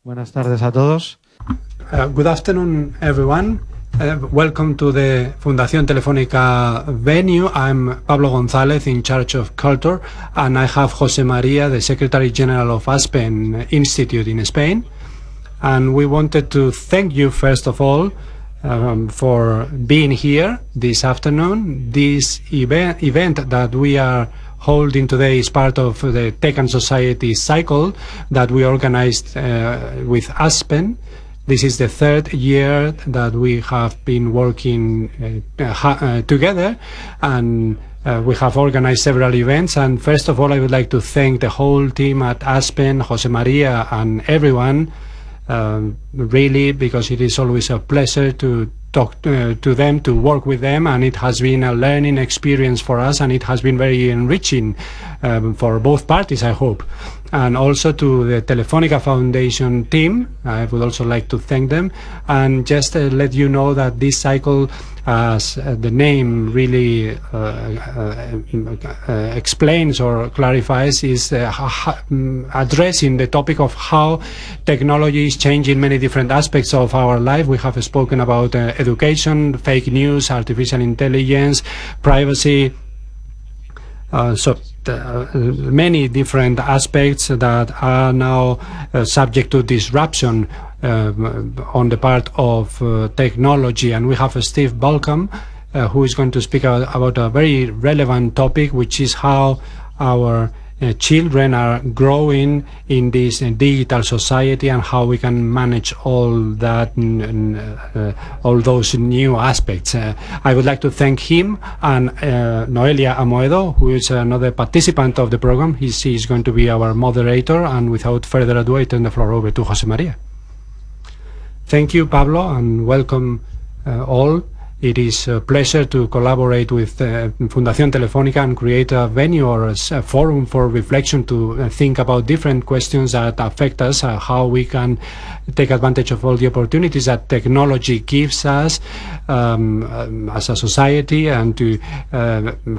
Buenas tardes a todos. Good afternoon, everyone. Welcome to the Fundación Telefónica venue. I'm Pablo González, in charge of culture, and I have José María, the Secretary General of Aspen Institute in Spain. And we wanted to thank you, first of all, for being here this afternoon. This event that we are holding today is part of the Tech and Society cycle that we organized with Aspen. This is the third year that we have been working together, and we have organized several events. And first of all, I would like to thank the whole team at Aspen, José María, and everyone, really, because it is always a pleasure to talk to them, to work with them, and it has been a learning experience for us, and it has been very enriching for both parties, I hope. And also to the Telefónica Foundation team, I would also like to thank them, and just let you know that this cycle, as the name really explains or clarifies, is addressing the topic of how technology is changing many different aspects of our life. We have spoken about education, fake news, artificial intelligence, privacy, many different aspects that are now subject to disruption on the part of technology. And we have Steve Balkam, who is going to speak about a very relevant topic, which is how our children are growing in this digital society and how we can manage all that, all those new aspects. I would like to thank him and Noelia Amoedo, who is another participant of the program. She is going to be our moderator, and without further ado, I turn the floor over to José María. Thank you, Pablo, and welcome all. It is a pleasure to collaborate with Fundación Telefónica and create a venue or a forum for reflection to think about different questions that affect us, how we can take advantage of all the opportunities that technology gives us as a society, and to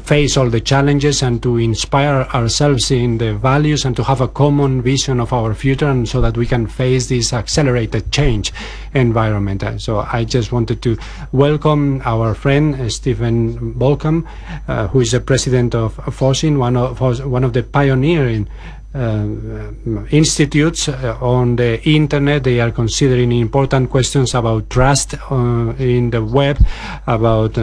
face all the challenges and to inspire ourselves in the values and to have a common vision of our future, and so that we can face this accelerated change environment. So I just wanted to welcome our friend Stephen Balkam, who is the president of FOSI, one of the pioneering institutes on the internet. They are considering important questions about trust in the web, about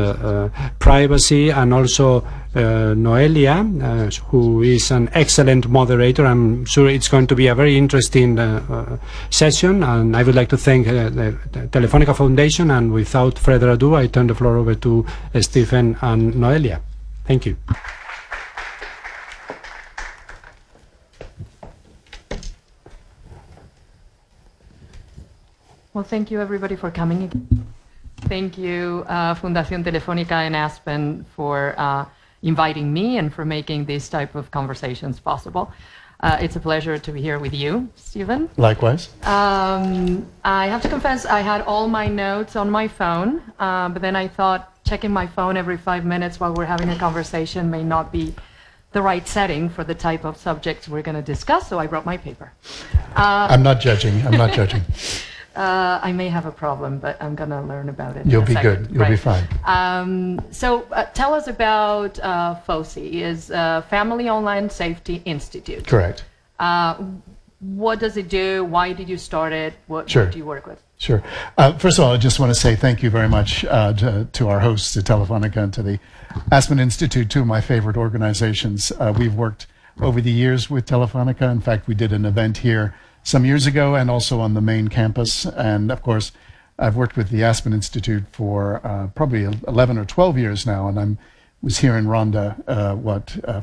privacy, and also Noelia, who is an excellent moderator. I'm sure it's going to be a very interesting session, and I would like to thank the Telefónica Foundation, and without further ado, I turn the floor over to Stephen and Noelia. Thank you. Well, thank you everybody for coming. Thank you Fundación Telefónica and Aspen for inviting me and for making these type of conversations possible. It's a pleasure to be here with you, Stephen. Likewise. I have to confess, I had all my notes on my phone, but then I thought checking my phone every 5 minutes while we're having a conversation may not be the right setting for the type of subjects we're going to discuss, so I brought my paper. I'm not judging. I'm not judging. I may have a problem, but I'm going to learn about it. You'll be good. You'll be fine. So tell us about FOSI, is Family Online Safety Institute. Correct. What does it do? Why did you start it? What do you work with? Sure. First of all, I just want to say thank you very much to our hosts, to Telefónica and to the Aspen Institute, two of my favorite organizations. We've worked over the years with Telefónica. In fact, we did an event here some years ago, and also on the main campus. And of course, I've worked with the Aspen Institute for probably 11 or 12 years now, and I was here in Ronda,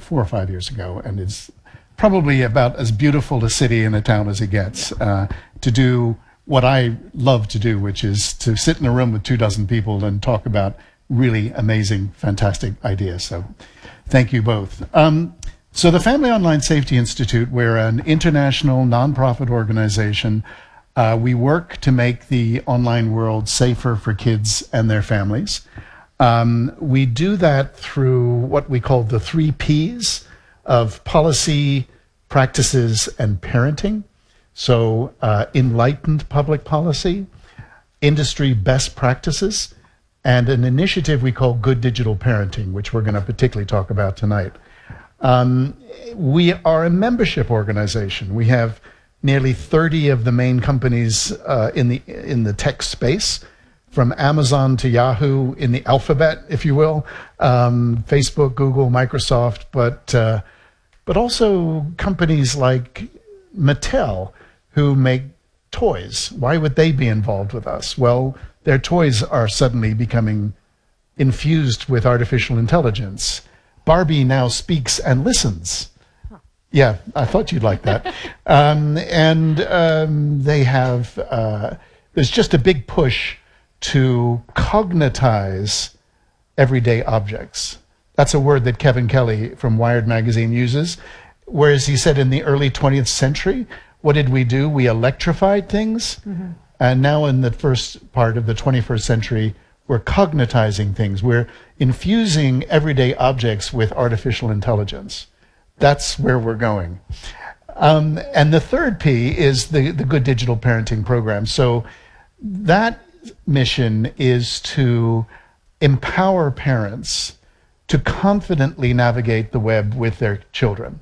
4 or 5 years ago, and it's probably about as beautiful a city and a town as it gets, to do what I love to do, which is to sit in a room with 24 people and talk about really amazing, fantastic ideas. So thank you both. So the Family Online Safety Institute, we're an international nonprofit organization. We work to make the online world safer for kids and their families. We do that through what we call the 3 Ps of policy, practices, and parenting. So enlightened public policy, industry best practices, and an initiative we call Good Digital Parenting, which we're going to particularly talk about tonight. We are a membership organization. We have nearly 30 of the main companies in the tech space, from Amazon to Yahoo, in the alphabet, if you will, Facebook, Google, Microsoft, but also companies like Mattel, who make toys. Why would they be involved with us? Well, their toys are suddenly becoming infused with artificial intelligence. Barbie now speaks and listens. Yeah, I thought you'd like that. They have, there's just a big push to cognitize everyday objects. That's a word that Kevin Kelly from Wired magazine uses. Whereas he said in the early 20th century, what did we do? We electrified things. Mm-hmm. And now in the first part of the 21st century, we're cognitizing things. We're infusing everyday objects with artificial intelligence. That's where we're going. And the third P is the Good Digital Parenting Program. So that mission is to empower parents to confidently navigate the web with their children.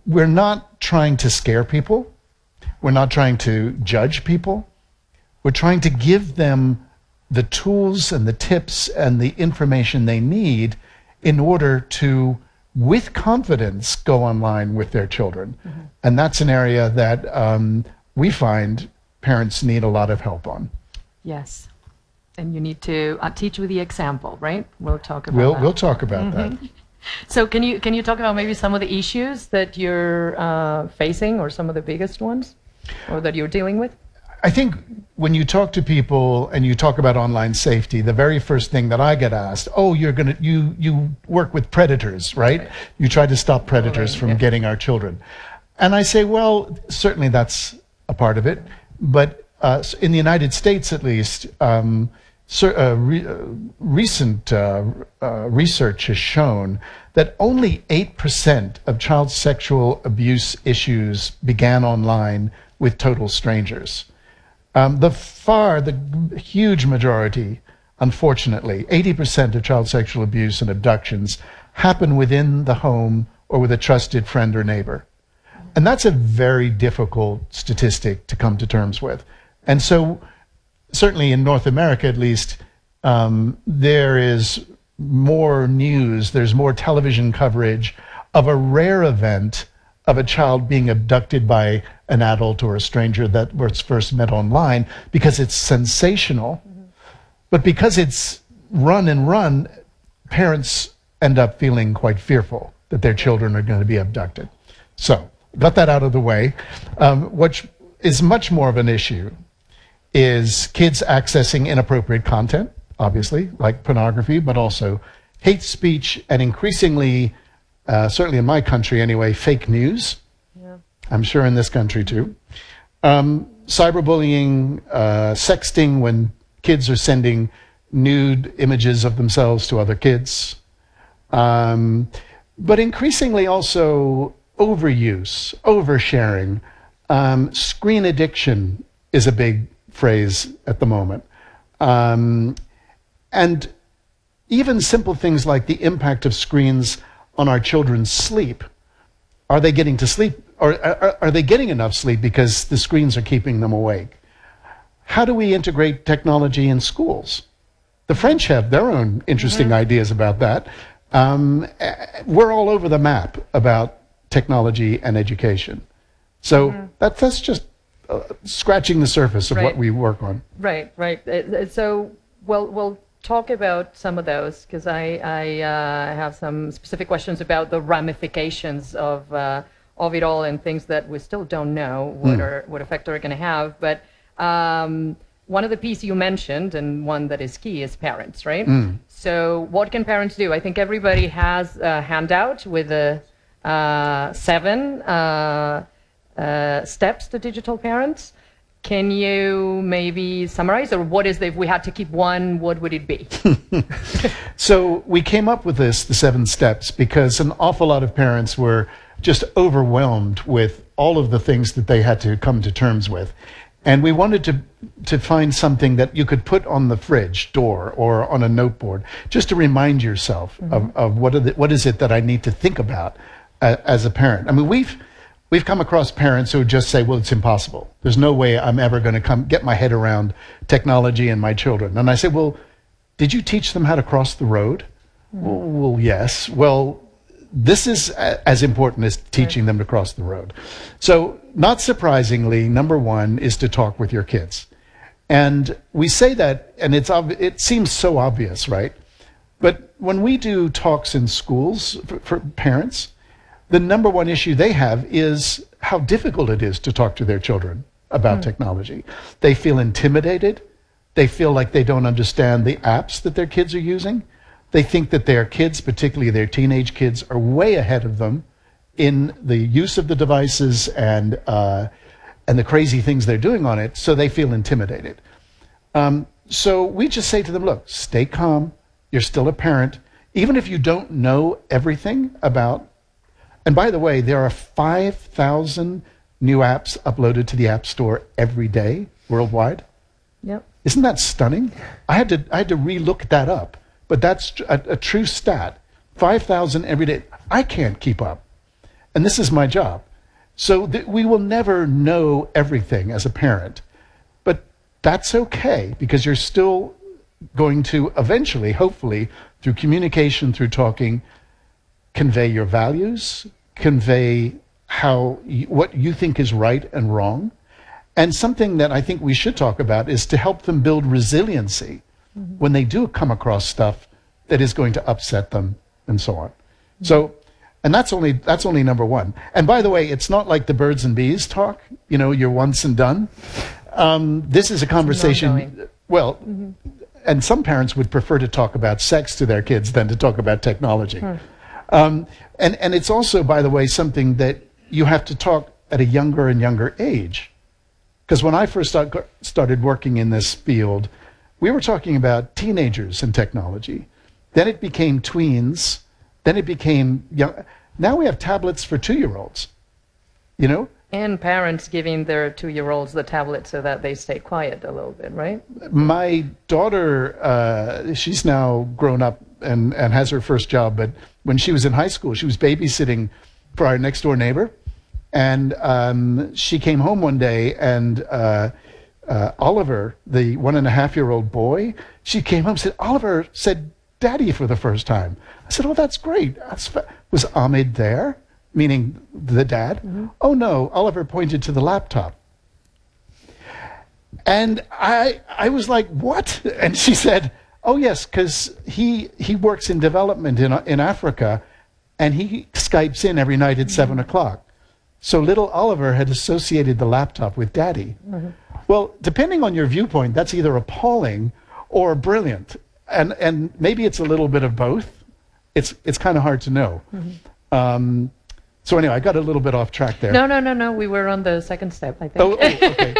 We're not trying to scare people. We're not trying to judge people. We're trying to give them the tools and the tips and the information they need in order to, with confidence, go online with their children. Mm-hmm. And that's an area that we find parents need a lot of help on. Yes. And you need to teach with the example, right? We'll talk about that. We'll talk about that. So can you talk about maybe some of the issues that you're facing, or some of the biggest ones, or that you're dealing with? I think when you talk to people and you talk about online safety, the very first thing that I get asked, oh, you work with predators, right? You try to stop predators from getting our children. And I say, well, certainly that's a part of it. But in the United States, at least, recent research has shown that only 8% of child sexual abuse issues began online with total strangers. The huge majority, unfortunately, 80% of child sexual abuse and abductions happen within the home or with a trusted friend or neighbor. And that's a very difficult statistic to come to terms with. And so, certainly in North America at least, there is more news, there's more television coverage of a rare event of a child being abducted by an adult or a stranger that was first met online, because it's sensational. Mm-hmm. But because it's run, parents end up feeling quite fearful that their children are going to be abducted. So, got that out of the way. What is much more of an issue is kids accessing inappropriate content, obviously, like pornography, but also hate speech, and increasingly, certainly in my country anyway, fake news. Yeah. I'm sure in this country too. Cyberbullying, sexting, when kids are sending nude images of themselves to other kids. But increasingly also overuse, oversharing. Screen addiction is a big phrase at the moment. And even simple things like the impact of screens on our children's sleep. Are they getting to sleep, or are they getting enough sleep because the screens are keeping them awake? How do we integrate technology in schools? The French have their own interesting ideas about that. We're all over the map about technology and education. So that's just scratching the surface of what we work on. Right. So we'll talk about some of those, because I have some specific questions about the ramifications of it all, and things that we still don't know what effect they're going to have. But one of the pieces you mentioned, and one that is key, is parents, right? So what can parents do? I think everybody has a handout with the 7 steps to digital parents. Can you maybe summarize, or what is if we had to keep one, what would it be? So we came up with the 7 steps, because an awful lot of parents were just overwhelmed with all of the things that they had to come to terms with. And we wanted to find something that you could put on the fridge door or on a noteboard, just to remind yourself of what is it that I need to think about as a parent. I mean, we've come across parents who just say, well, it's impossible. There's no way I'm ever going to get my head around technology and my children. And I say, well, did you teach them how to cross the road? Well, yes. Well, this is as important as teaching them to cross the road. So, not surprisingly, number one is to talk with your kids. And we say that, and it seems so obvious, right? But when we do talks in schools for parents, the number one issue they have is how difficult it is to talk to their children about technology. They feel intimidated. They feel like they don't understand the apps that their kids are using. They think that their kids, particularly their teenage kids, are way ahead of them in the use of the devices and the crazy things they're doing on it, so they feel intimidated. So we just say to them, look, stay calm. You're still a parent. Even if you don't know everything about, and by the way, there are 5,000 new apps uploaded to the App Store every day worldwide. Yep. Isn't that stunning? I had to re-look that up. But that's a true stat. 5,000 every day. I can't keep up. And this is my job. So we will never know everything as a parent. But that's okay, because you're still going to eventually, hopefully, through communication, through talking, convey your values, convey what you think is right and wrong. And something that I think we should talk about is to help them build resiliency when they do come across stuff that is going to upset them and so on. So, and that's only number one. And by the way, it's not like the birds and bees talk, you're once and done. This is a conversation, well, and some parents would prefer to talk about sex to their kids than to talk about technology. And it's also, by the way, something that you have to talk at a younger and younger age. Because when I first started working in this field, we were talking about teenagers and technology. Then it became tweens. Then it became young. Now we have tablets for 2-year-olds, And parents giving their 2-year-olds the tablet so that they stay quiet a little bit, right? My daughter, she's now grown up and has her first job. But when she was in high school, she was babysitting for our next door neighbor. And she came home one day and Oliver, the 1.5-year-old boy, she came home and said, Oliver said, Daddy for the first time. I said, oh, that's great. Was Ahmed there? Meaning the dad? Oh, no. Oliver pointed to the laptop. And I was like, what? And she said, oh, yes, because he works in development in Africa, and he Skypes in every night at 7 o'clock. So little Oliver had associated the laptop with Daddy. Well, depending on your viewpoint, that's either appalling or brilliant. And maybe it's a little bit of both. It's kind of hard to know. So anyway, I got a little bit off track there. No. We were on the second step, I think. Oh, okay.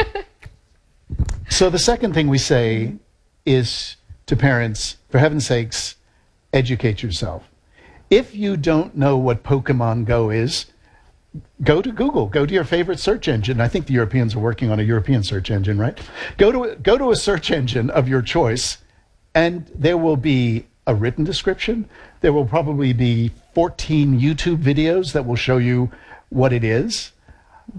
So the second thing we say is to parents, for heaven's sakes, educate yourself. If you don't know what Pokemon Go is, go to Google. Go to your favorite search engine. I think the Europeans are working on a European search engine, right? Go to a search engine of your choice, and there will be a written description. There will probably be 14 YouTube videos that will show you what it is.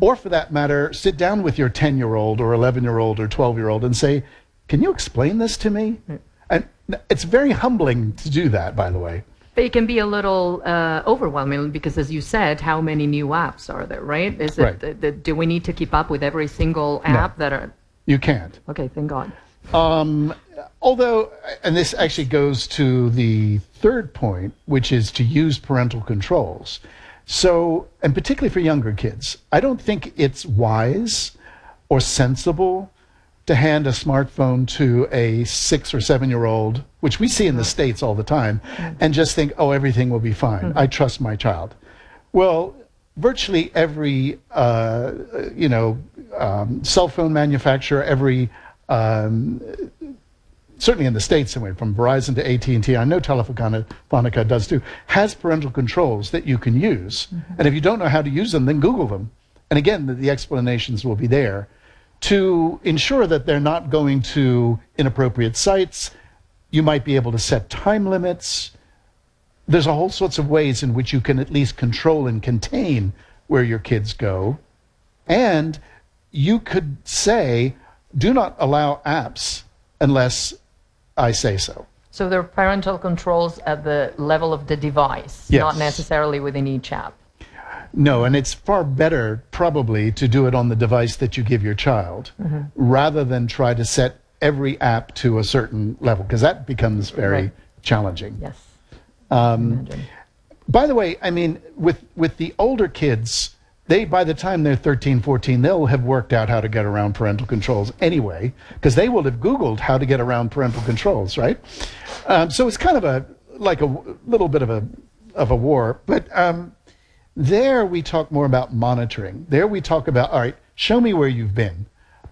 Or for that matter, sit down with your 10-year-old or 11-year-old or 12-year-old and say, can you explain this to me? And it's very humbling to do that, by the way. But it can be a little overwhelming because, as you said, how many new apps are there, right? Is it, right. Do we need to keep up with every single app that are... You can't. Okay, thank God. Although, and this actually goes to the third point, which is to use parental controls. So, and particularly for younger kids, I don't think it's wise or sensible to hand a smartphone to a 6 or 7-year-old, which we see in the States all the time, and just think, oh, everything will be fine. I trust my child. Well, virtually every, cell phone manufacturer, every certainly in the States anyway, from Verizon to AT&T, I know Telefonica does too, has parental controls that you can use. And if you don't know how to use them, then Google them. And again, the explanations will be there to ensure that they're not going to inappropriate sites. You might be able to set time limits. There's a whole sorts of ways in which you can at least control and contain where your kids go. And you could say, do not allow apps unless I say so. So there are parental controls at the level of the device, Yes. not necessarily within each app. No, and it's far better probably to do it on the device that you give your child rather than try to set every app to a certain level, because that becomes very challenging. Yes. By the way, I mean, with the older kids, by the time they're 13, 14, they'll have worked out how to get around parental controls anyway, because they will have Googled how to get around parental controls, right? So it's kind of like a little bit of a war. But there we talk more about monitoring. There we talk about, all right, show me where you've been.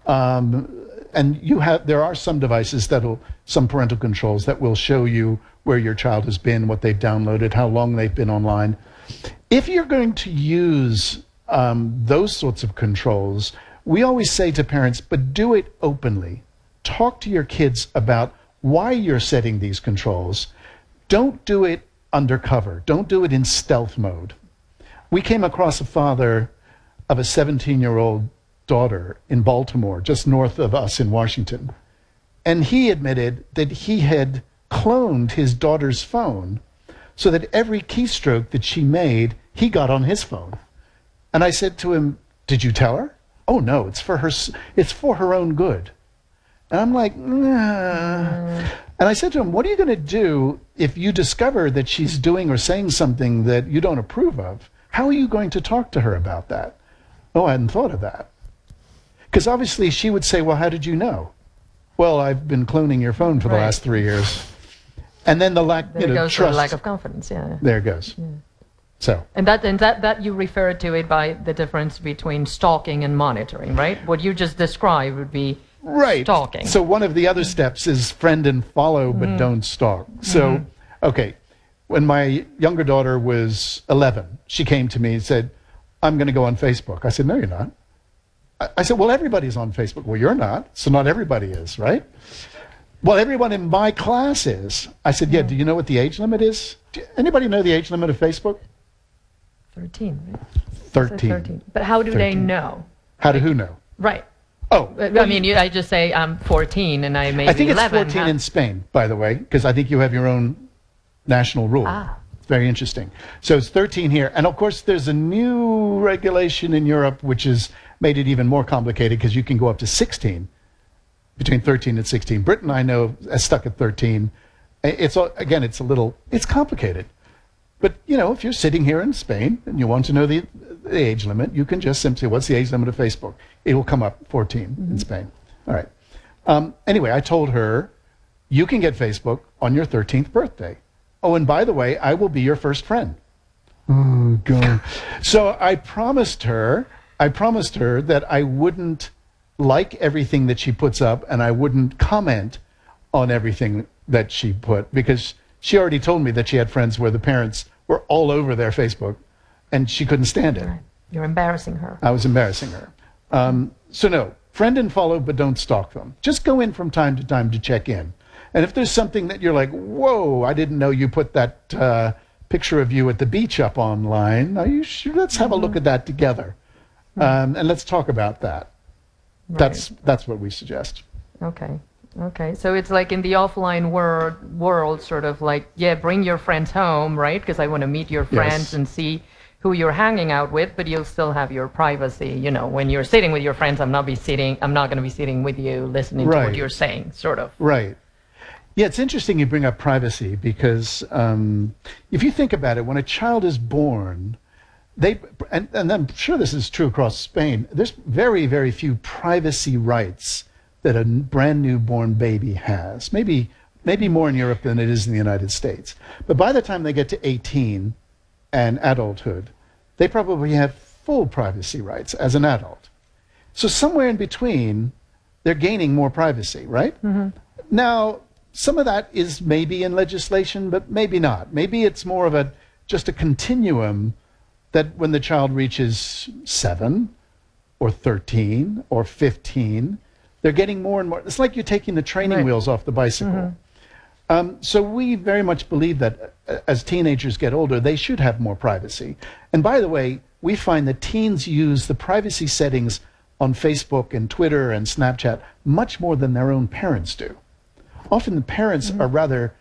And there are some devices some parental controls that will show you where your child has been, what they've downloaded, how long they've been online. If you're going to use those sorts of controls, we always say to parents, but do it openly. Talk to your kids about why you're setting these controls. Don't do it undercover. Don't do it in stealth mode. We came across a father of a 17-year-old daughter in Baltimore, just north of us in Washington. And he admitted that he had cloned his daughter's phone so that every keystroke that she made, he got on his phone. And I said to him, did you tell her? Oh, no, it's for her own good. And I'm like, nah. And I said to him, what are you going to do if you discover that she's doing or saying something that you don't approve of? How are you going to talk to her about that? Oh, I hadn't thought of that. Because obviously she would say, well, how did you know? Well, I've been cloning your phone for the last 3 years. And then the lack, There goes trust. the lack of confidence, yeah. There it goes. Yeah. So. And that you refer to it by the difference between stalking and monitoring, right? What you just described would be stalking. So one of the other steps is friend and follow, but don't stalk. So, okay, when my younger daughter was 11, she came to me and said, I'm going to go on Facebook. I said, no, you're not. I said, well, everybody's on Facebook. Well, you're not, so not everybody is, right? Well, everyone in my class is. I said, yeah, do you know what the age limit is? Anybody know the age limit of Facebook? 13, right? 13. 13. But how do they know? How do who know? Right. Oh. I mean, I just say I'm 14 and I may I think be it's 11. 14 in Spain, by the way, because I think you have your own national rule. It's very interesting. So it's 13 here. And of course, there's a new regulation in Europe which has made it even more complicated because you can go up to 16, between 13 and 16. Britain, I know, is stuck at 13. It's complicated. But, if you're sitting here in Spain and you want to know the age limit, you can just simply, what's the age limit of Facebook? It will come up 14 in Spain. All right. Anyway, I told her, you can get Facebook on your 13th birthday. Oh, and by the way, I will be your first friend. Oh, God. So I promised her that I wouldn't like everything that she puts up and I wouldn't comment on everything that she put, because she already told me that she had friends where the parents were all over their Facebook and she couldn't stand it. You're embarrassing her. I was embarrassing her. So no, friend and follow, but don't stalk them. Just go in from time to time to check in. And if there's something that you're like, whoa, I didn't know you put that picture of you at the beach up online. Are you sure? Let's have a look at that together. And let's talk about that. Right. That's what we suggest. Okay. So it's like in the offline world, sort of like, yeah, bring your friends home, right? Because I want to meet your friends and see who you're hanging out with, but you'll still have your privacy. When you're sitting with your friends, I'm not going to be sitting with you listening to what you're saying, sort of. Right. Yeah, it's interesting you bring up privacy because if you think about it, when a child is born, and I'm sure this is true across Spain, there's very, very few privacy rights that a brand new born baby has. Maybe more in Europe than it is in the United States. But by the time they get to 18 and adulthood, they probably have full privacy rights as an adult. So somewhere in between, they're gaining more privacy, right? Now, some of that is maybe in legislation, but maybe not. Maybe it's more of just a continuum that when the child reaches 7 or 13 or 15, they're getting more and more. It's like you're taking the training wheels off the bicycle. So we very much believe that as teenagers get older, they should have more privacy. And by the way, we find that teens use the privacy settings on Facebook and Twitter and Snapchat much more than their own parents do. Often the parents are rather,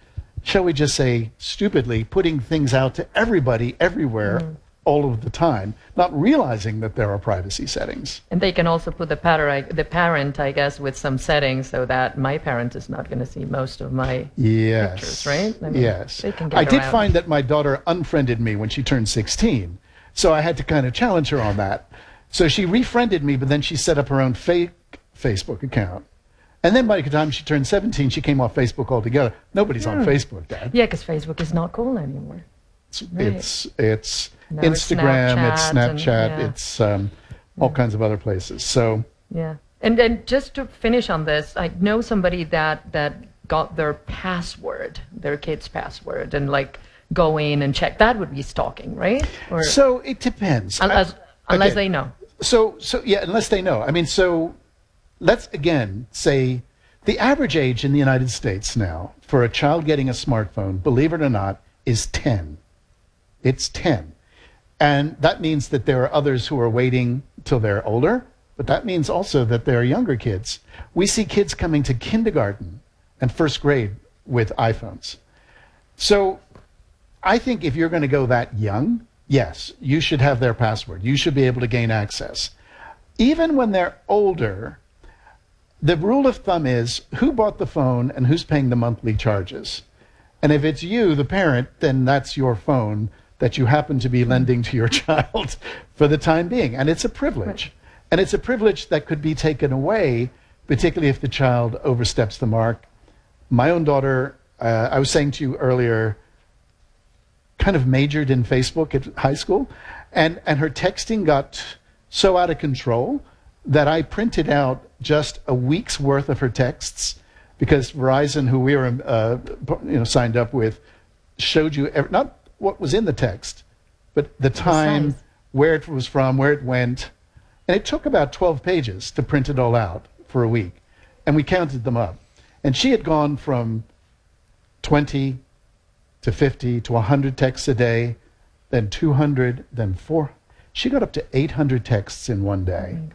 shall we just say, stupidly putting things out to everybody, everywhere, all of the time, not realizing that there are privacy settings. And they can also put the parent, I guess, with some settings so that my parent is not going to see most of my pictures, right? I mean, yes. They can get I did around. find that my daughter unfriended me when she turned 16, so I had to kind of challenge her on that. So she refriended me, but then she set up her own fake Facebook account. And then by the time she turned 17, she came off Facebook altogether. Nobody's on Facebook, Dad. Yeah, because Facebook is not cool anymore. It's No, Instagram, it's Snapchat, and, it's all kinds of other places. So yeah, and then just to finish on this, I know somebody that got their password, their kid's password, and like go in and check. That would be stalking, right? Or so it depends. unless they know. So yeah, unless they know. I mean, so let's again say the average age in the United States now for a child getting a smartphone, believe it or not, is 10. It's 10. And that means that there are others who are waiting till they're older, but that means also that there are younger kids. We see kids coming to kindergarten and first grade with iPhones. So I think if you're going to go that young, yes, you should have their password. You should be able to gain access. Even when they're older, the rule of thumb is who bought the phone and who's paying the monthly charges. And if it's you, the parent, then that's your phone that you happen to be lending to your child for the time being. And it's a privilege. Right. And it's a privilege that could be taken away, particularly if the child oversteps the mark. My own daughter, I was saying to you earlier, kind of majored in Facebook at high school. And her texting got so out of control that I printed out just a week's worth of her texts because Verizon, who we were signed up with, showed you, not what was in the text, but the time, where it was from, where it went. And it took about 12 pages to print it all out for a week. And we counted them up. And she had gone from 20 to 50 to 100 texts a day, then 200, then 400. She got up to 800 texts in one day. Oh my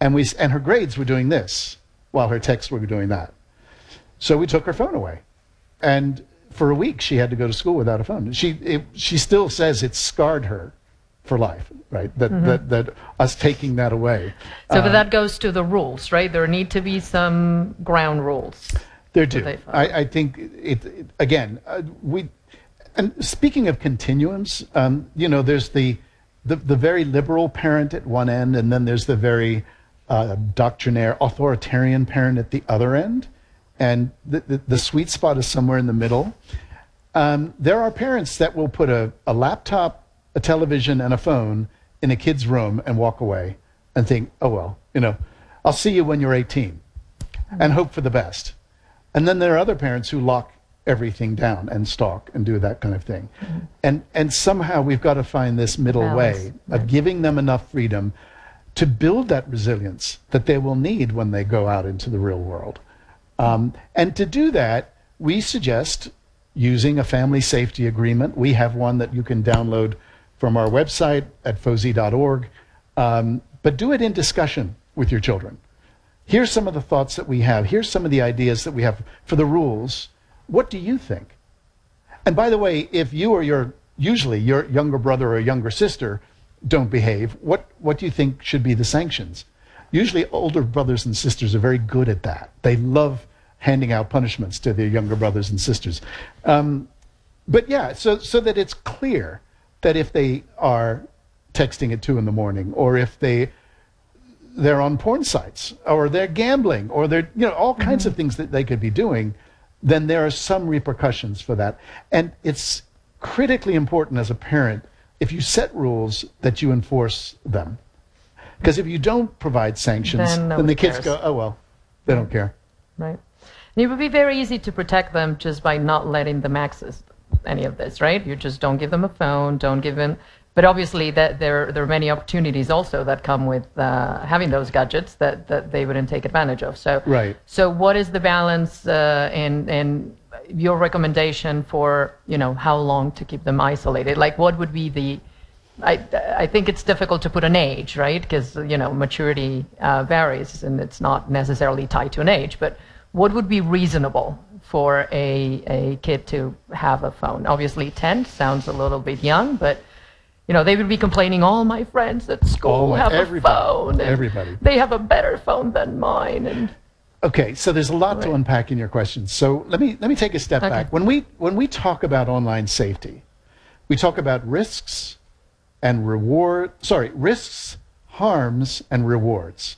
goodness. And her grades were doing this while her texts were doing that. So we took her phone away. And for a week, she had to go to school without a phone. She still says it scarred her for life, right? That us taking that away. So but that goes to the rules, right? There need to be some ground rules. There do. I think again, and speaking of continuums, there's the very liberal parent at one end, and then there's the very doctrinaire, authoritarian parent at the other end. And the sweet spot is somewhere in the middle. There are parents that will put a laptop, a television, and a phone in a kid's room and walk away and think, oh, well, I'll see you when you're 18 and hope for the best. And then there are other parents who lock everything down and stalk and do that kind of thing. And somehow we've got to find this middle way of giving them enough freedom to build that resilience that they will need when they go out into the real world. And to do that, we suggest using a family safety agreement. We have one that you can download from our website at FOSI.org, but do it in discussion with your children. Here's some of the thoughts that we have. Here's some of the ideas that we have for the rules. What do you think? And by the way, if you or usually your younger brother or younger sister don't behave, what do you think should be the sanctions? Usually older brothers and sisters are very good at that. They love handing out punishments to their younger brothers and sisters. But yeah, so that it's clear that if they are texting at 2 in the morning, or if they're on porn sites, or they're gambling, or they're, all kinds of things that they could be doing, then there are some repercussions for that. And it's critically important as a parent, if you set rules, that you enforce them. Because if you don't provide sanctions, then the kids go, oh, well, they don't care. Right. It would be very easy to protect them just by not letting them access any of this, right? You just don't give them a phone, don't give them... But obviously, there are many opportunities also that come with having those gadgets that they wouldn't take advantage of. So, Right. So what is the balance in your recommendation for, you know, how long to keep them isolated? Like, what would be the... I think it's difficult to put an age, right? Because, you know, maturity varies, and it's not necessarily tied to an age. But what would be reasonable for a kid to have a phone? Obviously, 10 sounds a little bit young, but... You know, they would be complaining, all my friends at school have a phone. And everybody. They have a better phone than mine. And Okay, so there's a lot to Right. unpack in your question. So let me take a step Okay. back. When we talk about online safety, we talk about risks, harms, and rewards.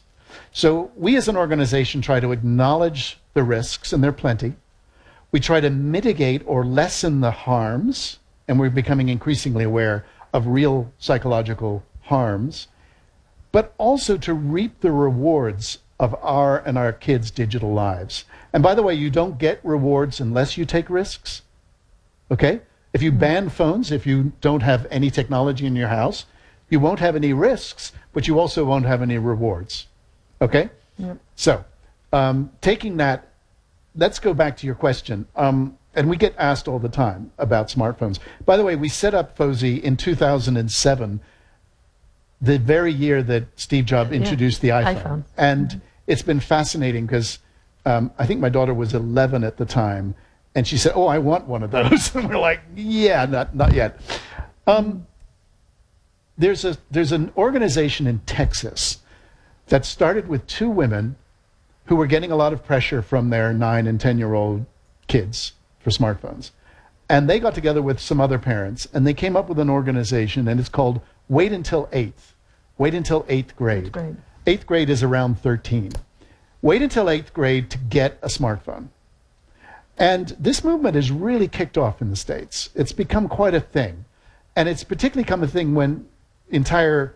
So we as an organization try to acknowledge the risks, and there are plenty. We try to mitigate or lessen the harms, and we're becoming increasingly aware of real psychological harms, but also to reap the rewards of our and our kids' digital lives. And by the way, you don't get rewards unless you take risks, okay? If you ban phones, if you don't have any technology in your house, you won't have any risks, but you also won't have any rewards, okay? Yep. So, taking that, let's go back to your question. And we get asked all the time about smartphones. By the way, we set up FOSI in 2007, the very year that Steve Jobs introduced the iPhone. And it's been fascinating because I think my daughter was 11 at the time, and she said, "Oh, I want one of those." And we're like, "Yeah, not yet." There's an organization in Texas that started with two women who were getting a lot of pressure from their 9 and 10-year-old kids for smartphones. And they got together with some other parents, and they came up with an organization, and it's called Wait Until 8th. Wait until 8th grade. 8th grade is around 13. Wait until 8th grade to get a smartphone. And this movement has really kicked off in the States. It's become quite a thing. And it's particularly become a thing when entire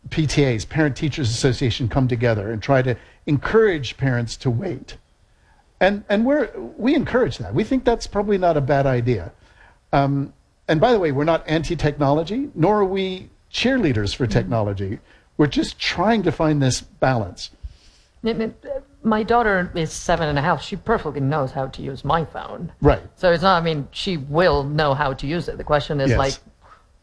PTAs, Parent Teachers Association, come together and try to encourage parents to wait. And we encourage that. We think that's probably not a bad idea. And by the way, we're not anti-technology, nor are we cheerleaders for technology. We're just trying to find this balance. My daughter is 7.5. She perfectly knows how to use my phone. Right. So it's not, I mean, she will know how to use it. The question is, Yes.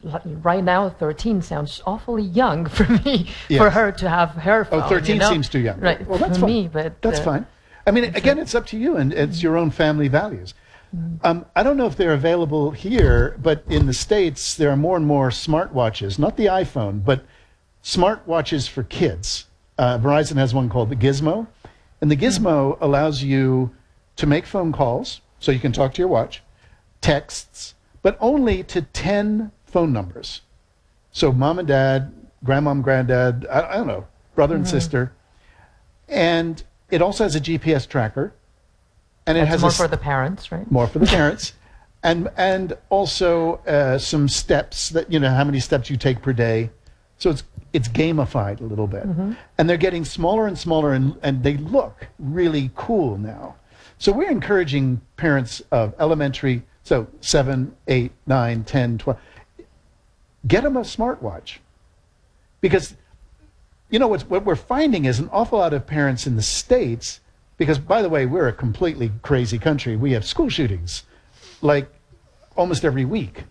like, right now, 13 sounds awfully young for me, Yes. for her to have her phone. 13 you know? seems too young. Right, Well, that's for fine. me, but... That's fine. I mean, again, it's up to you, and it's your own family values. I don't know if they're available here, but in the States, there are more and more smartwatches, not the iPhone, but smartwatches for kids. Verizon has one called the Gizmo, and the Gizmo allows you to make phone calls, so you can talk to your watch, texts, but only to 10 phone numbers. So mom and dad, grandmom, granddad, I don't know, brother and sister. And it also has a GPS tracker. And it has more for the parents, right? more for the parents. And also some steps that, you know, how many steps you take per day. So it's gamified a little bit. And they're getting smaller and smaller, and they look really cool now. So we're encouraging parents of elementary, so 7, 8, 9, 10, 12, get them a smartwatch. Because, you know, what we're finding is an awful lot of parents in the States, because, by the way, we're a completely crazy country. We have school shootings, like, almost every week.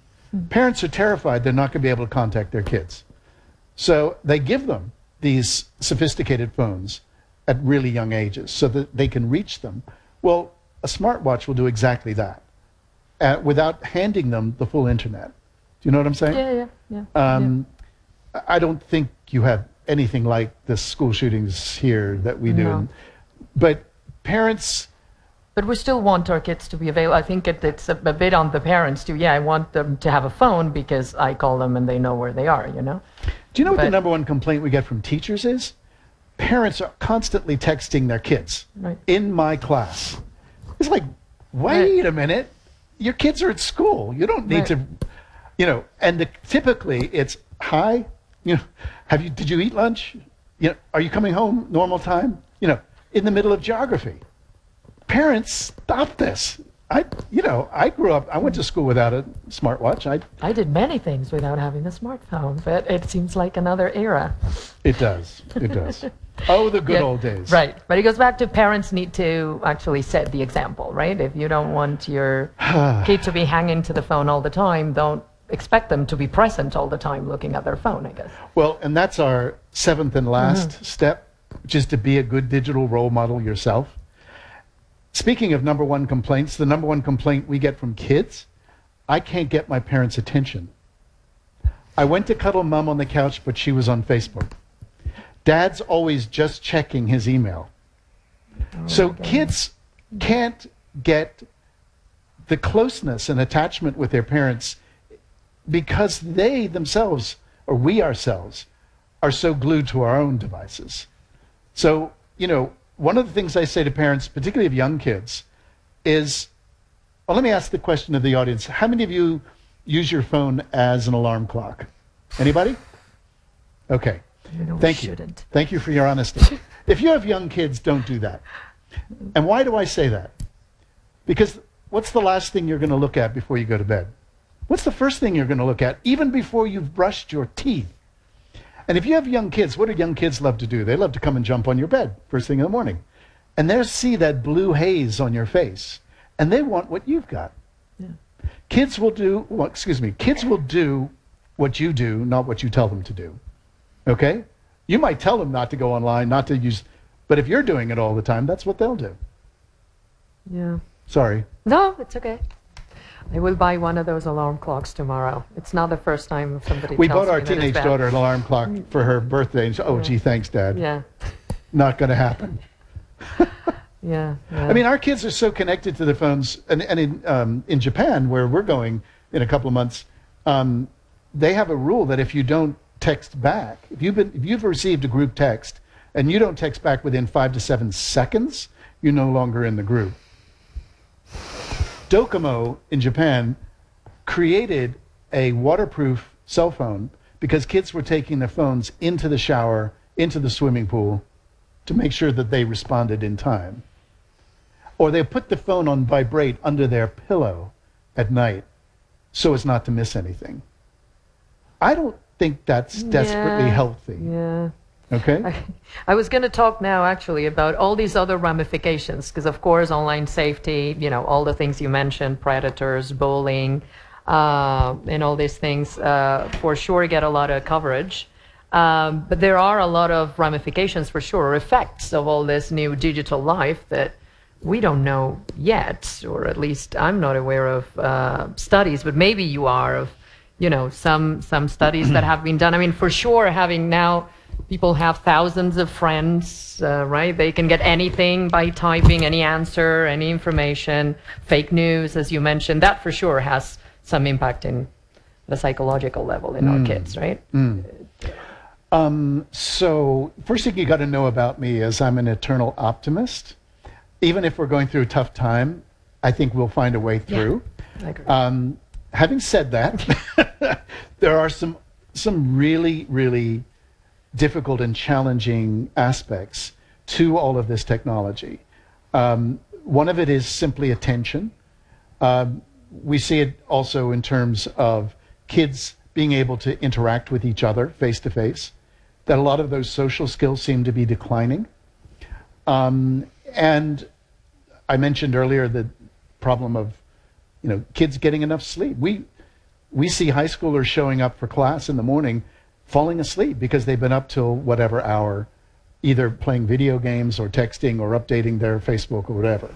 Parents are terrified they're not going to be able to contact their kids. So they give them these sophisticated phones at really young ages so that they can reach them. Well, a smartwatch will do exactly that without handing them the full internet. Do you know what I'm saying? Yeah. I don't think you have anything like the school shootings here that we do. No. But parents... But we still want our kids to be available. I think it's a bit on the parents too. Yeah, I want them to have a phone because I call them and they know where they are, you know? Do you know what the number one complaint we get from teachers is? Parents are constantly texting their kids. Right. In my class. It's like, wait a minute. Your kids are at school. You don't need to, you know, and typically it's, hi, you know, did you eat lunch? You know, are you coming home normal time? You know, in the middle of geography. parents, stop this. I grew up, I went to school without a smartwatch. I did many things without having a smartphone, but it seems like another era. It does. It does. Oh, the good old days. Right. But it goes back to parents need to actually set the example, right? If you don't want your kid to be hanging to the phone all the time, don't expect them to be present all the time looking at their phone, I guess. Well, and that's our seventh and last step, which is to be a good digital role model yourself. Speaking of number one complaints, the number one complaint we get from kids, I can't get my parents' attention. I went to cuddle mom on the couch, but she was on Facebook. Dad's always just checking his email. So kids can't get the closeness and attachment with their parents because they themselves, or we ourselves, are so glued to our own devices. So, one of the things I say to parents, particularly of young kids, is, well, let me ask the question of the audience. How many of you use your phone as an alarm clock? Anybody? Okay. Thank you. Thank you for your honesty. If you have young kids, don't do that. And why do I say that? Because what's the last thing you're going to look at before you go to bed? What's the first thing you're going to look at even before you've brushed your teeth? And if you have young kids, what do young kids love to do? They love to come and jump on your bed first thing in the morning. And they'll see that blue haze on your face. And they want what you've got. Yeah. Kids will do what you do, not what you tell them to do. Okay? You might tell them not to go online, not to use, but if you're doing it all the time, that's what they'll do. Yeah. Sorry. No, it's okay. I will buy one of those alarm clocks tomorrow. It's not the first time somebody We tells bought our me that it's teenage bad. daughter an alarm clock for her birthday. And oh, gee, thanks, Dad. Yeah. Not going to happen. Yeah. I mean, our kids are so connected to their phones. And in Japan, where we're going in a couple of months, they have a rule that if you don't text back, if you've received a group text and you don't text back within 5 to 7 seconds, you're no longer in the group. Docomo in Japan created a waterproof cell phone because kids were taking their phones into the shower, into the swimming pool to make sure that they responded in time. Or they put the phone on vibrate under their pillow at night so as not to miss anything. I don't think that's desperately healthy. Yeah. Okay? I was going to talk now actually about all these other ramifications because of course online safety, all the things you mentioned, predators, bullying, and all these things for sure get a lot of coverage. But there are a lot of ramifications for sure, effects of all this new digital life that we don't know yet, or at least I'm not aware of studies, but maybe you are, of some studies that have been done. I mean, for sure, having now people have thousands of friends, right? They can get anything by typing, any answer, any information, fake news, as you mentioned. That for sure has some impact in the psychological level in our kids, right? So first thing you got to know about me is I'm an eternal optimist. Even if we're going through a tough time, I think we'll find a way through. Yeah, I agree. Having said that, there are some really, really difficult and challenging aspects to all of this technology. One of it is simply attention. We see it also in terms of kids being able to interact with each other face to face, that a lot of those social skills seem to be declining. And I mentioned earlier the problem of kids getting enough sleep. We see high schoolers showing up for class in the morning falling asleep because they've been up till whatever hour, either playing video games or texting or updating their Facebook or whatever.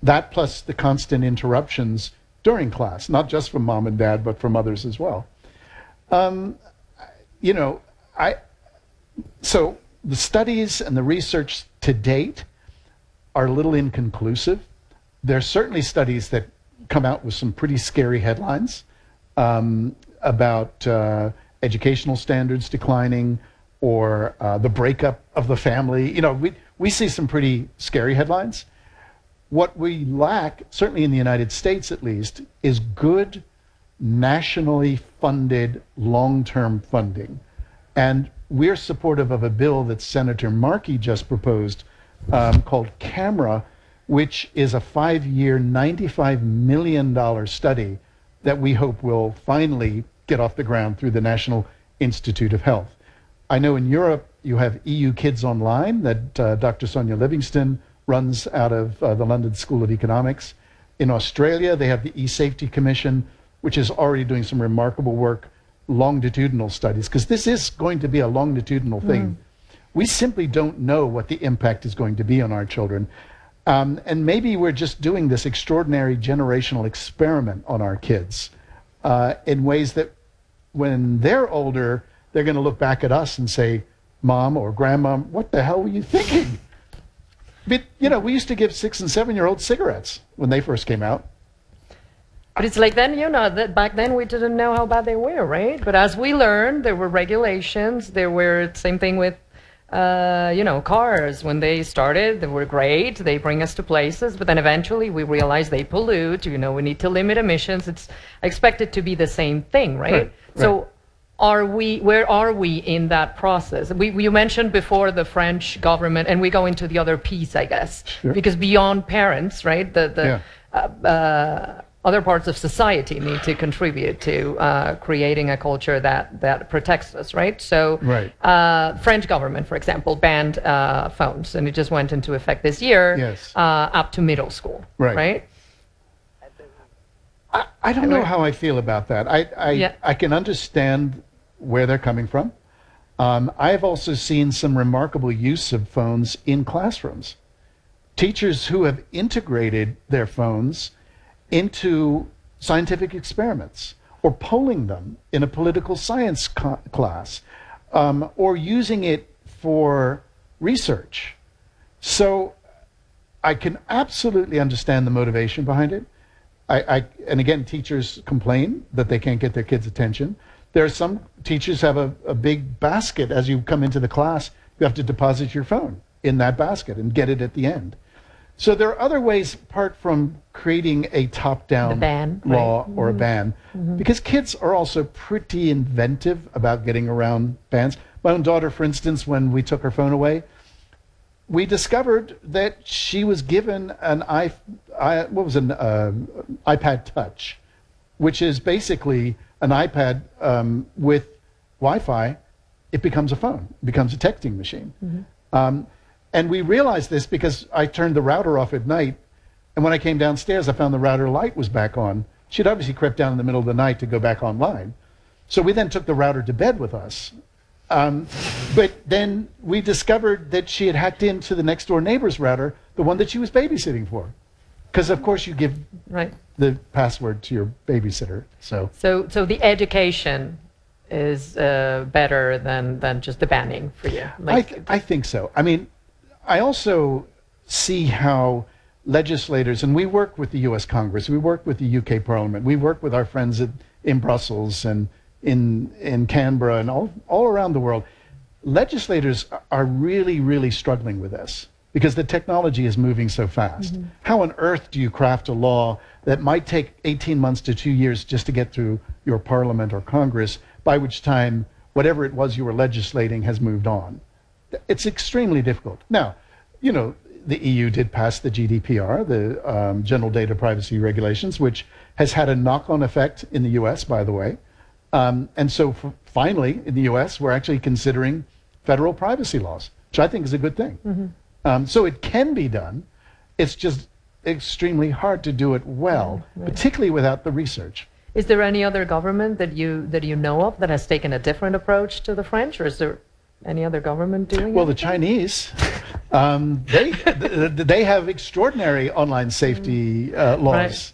That plus the constant interruptions during class, not just from mom and dad, but from others as well. So the studies and the research to date are a little inconclusive. There are certainly studies that come out with some pretty scary headlines about educational standards declining or the breakup of the family. We see some pretty scary headlines. What we lack, certainly in the United States at least, is good nationally funded long-term funding. And we're supportive of a bill that Senator Markey just proposed called CAMERA, which is a 5-year, $95 million study that we hope will finally get off the ground through the National Institute of Health. I know in Europe you have EU Kids Online that Dr. Sonia Livingston runs out of the London School of Economics. In Australia, they have the E-Safety Commission, which is already doing some remarkable work, longitudinal studies, because this is going to be a longitudinal thing. We simply don't know what the impact is going to be on our children. And maybe we're just doing this extraordinary generational experiment on our kids in ways that when they're older, they're going to look back at us and say, Mom or Grandma, what the hell were you thinking? But, you know, we used to give 6- and 7-year-olds cigarettes when they first came out. But it's like then, you know, that back then we didn't know how bad they were, right? But as we learned, there were regulations. There were, same thing with, you know, cars. When they started, they were great. They bring us to places. But then eventually we realized they pollute. You know, we need to limit emissions. It's expected to be the same thing, right? So where are we in that process? You mentioned before the French government, and we go into the other piece, I guess, because beyond parents, right, other parts of society need to contribute to creating a culture that protects us, right? So French government, for example, banned phones, and it just went into effect this year, up to middle school, right? I don't know how I feel about that. I can understand where they're coming from. I've also seen some remarkable use of phones in classrooms. Teachers who have integrated their phones into scientific experiments, or polling them in a political science class, or using it for research. So I can absolutely understand the motivation behind it. And again, teachers complain that they can't get their kids' attention. There are some teachers have a big basket. As you come into the class, you have to deposit your phone in that basket and get it at the end. So there are other ways, apart from creating a top-down law or a ban, because kids are also pretty inventive about getting around bans. My own daughter, for instance, when we took her phone away, we discovered that she was given an iPad Touch, which is basically an iPad with Wi-Fi. It becomes a phone, it becomes a texting machine. And we realized this because I turned the router off at night, and when I came downstairs, I found the router light was back on. She'd obviously crept down in the middle of the night to go back online. So we then took the router to bed with us. But then we discovered that she had hacked into the next door neighbor's router, the one that she was babysitting for. Because of course you give the password to your babysitter. So the education is better than just the banning for you. I think so. I mean, I also see how legislators, and we work with the US Congress, we work with the UK Parliament, we work with our friends in Brussels and in Canberra and all around the world. Legislators are really, really struggling with this because the technology is moving so fast. How on earth do you craft a law that might take 18 months to 2 years just to get through your Parliament or Congress, by which time whatever it was you were legislating has moved on? It's extremely difficult. Now, you know, the EU did pass the GDPR, the General Data Privacy Regulations, which has had a knock-on effect in the US, by the way. And so finally, in the US, we're actually considering federal privacy laws, which I think is a good thing. So it can be done. It's just extremely hard to do it well, particularly without the research. Is there any other government that you know of that has taken a different approach to the French, or is there any other government doing it? Well, the Chinese, they have extraordinary online safety laws.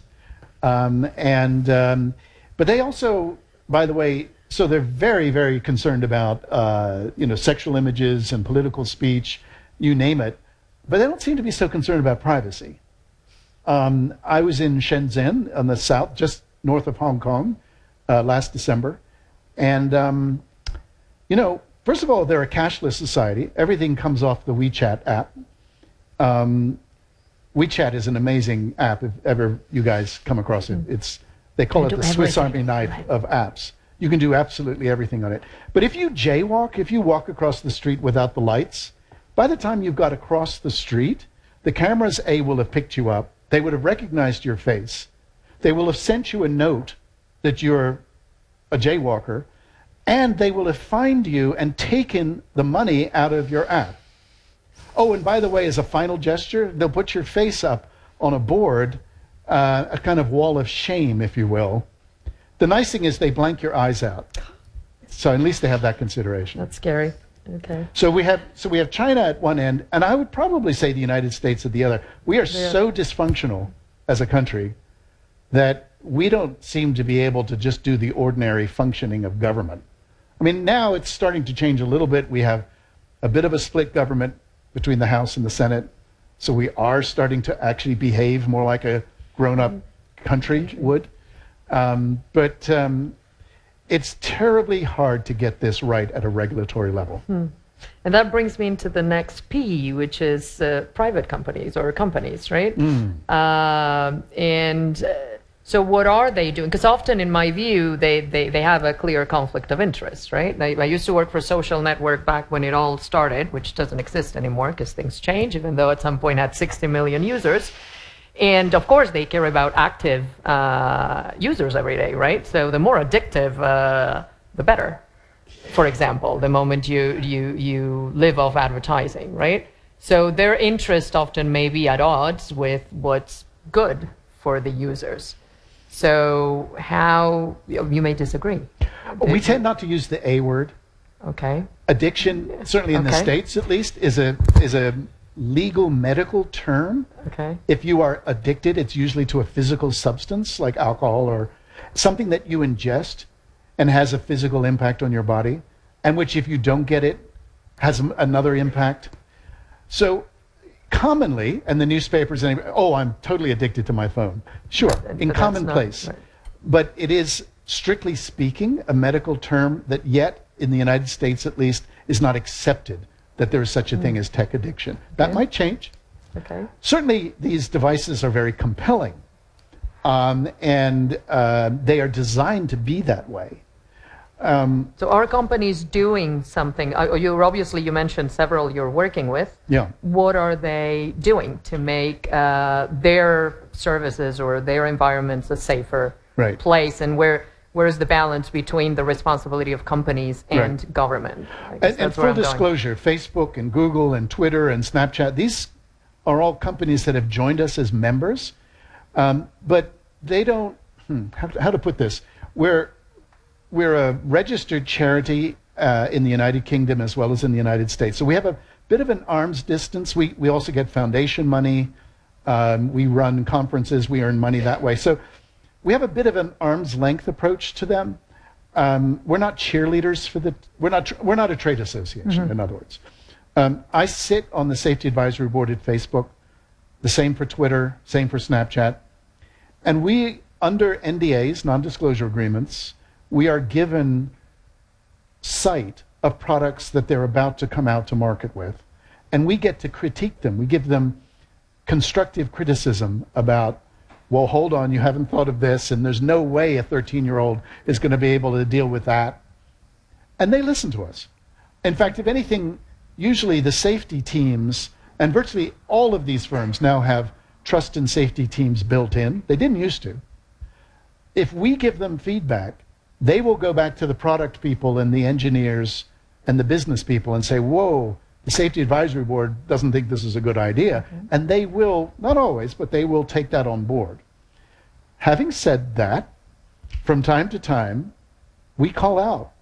But they also, by the way, so they're very, very concerned about you know, sexual images and political speech, you name it, but they don't seem to be so concerned about privacy. I was in Shenzhen on the south, just north of Hong Kong, last December, and you know, first of all, they're a cashless society. Everything comes off the WeChat app. WeChat is an amazing app if ever you guys come across it. They call it the Swiss Army knife of apps. You can do absolutely everything on it. But if you jaywalk, if you walk across the street without the lights, by the time you've got across the street, the cameras, A, will have picked you up. They would have recognized your face. They will have sent you a note that you're a jaywalker, and they will have fined you and taken the money out of your app. Oh, and by the way, as a final gesture, they'll put your face up on a board, a kind of wall of shame, if you will. The nice thing is they blank your eyes out. So at least they have that consideration. That's scary. Okay. So we have China at one end, and I would probably say the United States at the other. We are so dysfunctional as a country that we don't seem to be able to just do the ordinary functioning of government. I mean, now it's starting to change a little bit. We have a bit of a split government between the House and the Senate. So we are starting to actually behave more like a grown-up country would. But it's terribly hard to get this right at a regulatory level. And that brings me into the next P, which is private companies or companies, right? So what are they doing? Because often, in my view, they have a clear conflict of interest, right? I used to work for a social network back when it all started, which doesn't exist anymore because things change, even though at some point had 60 million users. And of course, they care about active users every day, right? So the more addictive, the better. For example, the moment you live off advertising, right? So their interest often may be at odds with what's good for the users. So how, you may disagree. We tend not to use the A word. Okay. Addiction, certainly in the States at least, is a legal medical term. Okay. If you are addicted, it's usually to a physical substance like alcohol or something that you ingest and has a physical impact on your body, and which if you don't get it, has another impact. So commonly, and the newspapers, oh, I'm totally addicted to my phone. Sure, in commonplace. Right. But it is, strictly speaking, a medical term that yet, in the United States at least, is not accepted that there is such a thing as tech addiction. That might change. Okay. Certainly, these devices are very compelling, and they are designed to be that way. So are companies doing something? You mentioned several you're working with. Yeah. What are they doing to make their services or their environments a safer place? And where is the balance between the responsibility of companies and government? And full disclosure, Facebook and Google and Twitter and Snapchat, these are all companies that have joined us as members, but they don't, how to put this, we're a registered charity in the United Kingdom as well as in the United States. So we have a bit of an arm's distance. We also get foundation money. We run conferences. We earn money that way. So we have a bit of an arm's length approach to them. We're not cheerleaders for the, we're not a trade association, in other words. I sit on the safety advisory board at Facebook, the same for Twitter, same for Snapchat. And we, under NDAs, non-disclosure agreements, we are given sight of products that they're about to come out to market with. And we get to critique them. We give them constructive criticism about, well, hold on, you haven't thought of this, and there's no way a 13-year-old is going to be able to deal with that. And they listen to us. In fact, if anything, usually the safety teams, and virtually all of these firms now have trust and safety teams built in. They didn't used to. If we give them feedback, they will go back to the product people and the engineers and the business people and say, whoa, the safety advisory board doesn't think this is a good idea. And they will, not always, but they will take that on board. Having said that, from time to time, we call out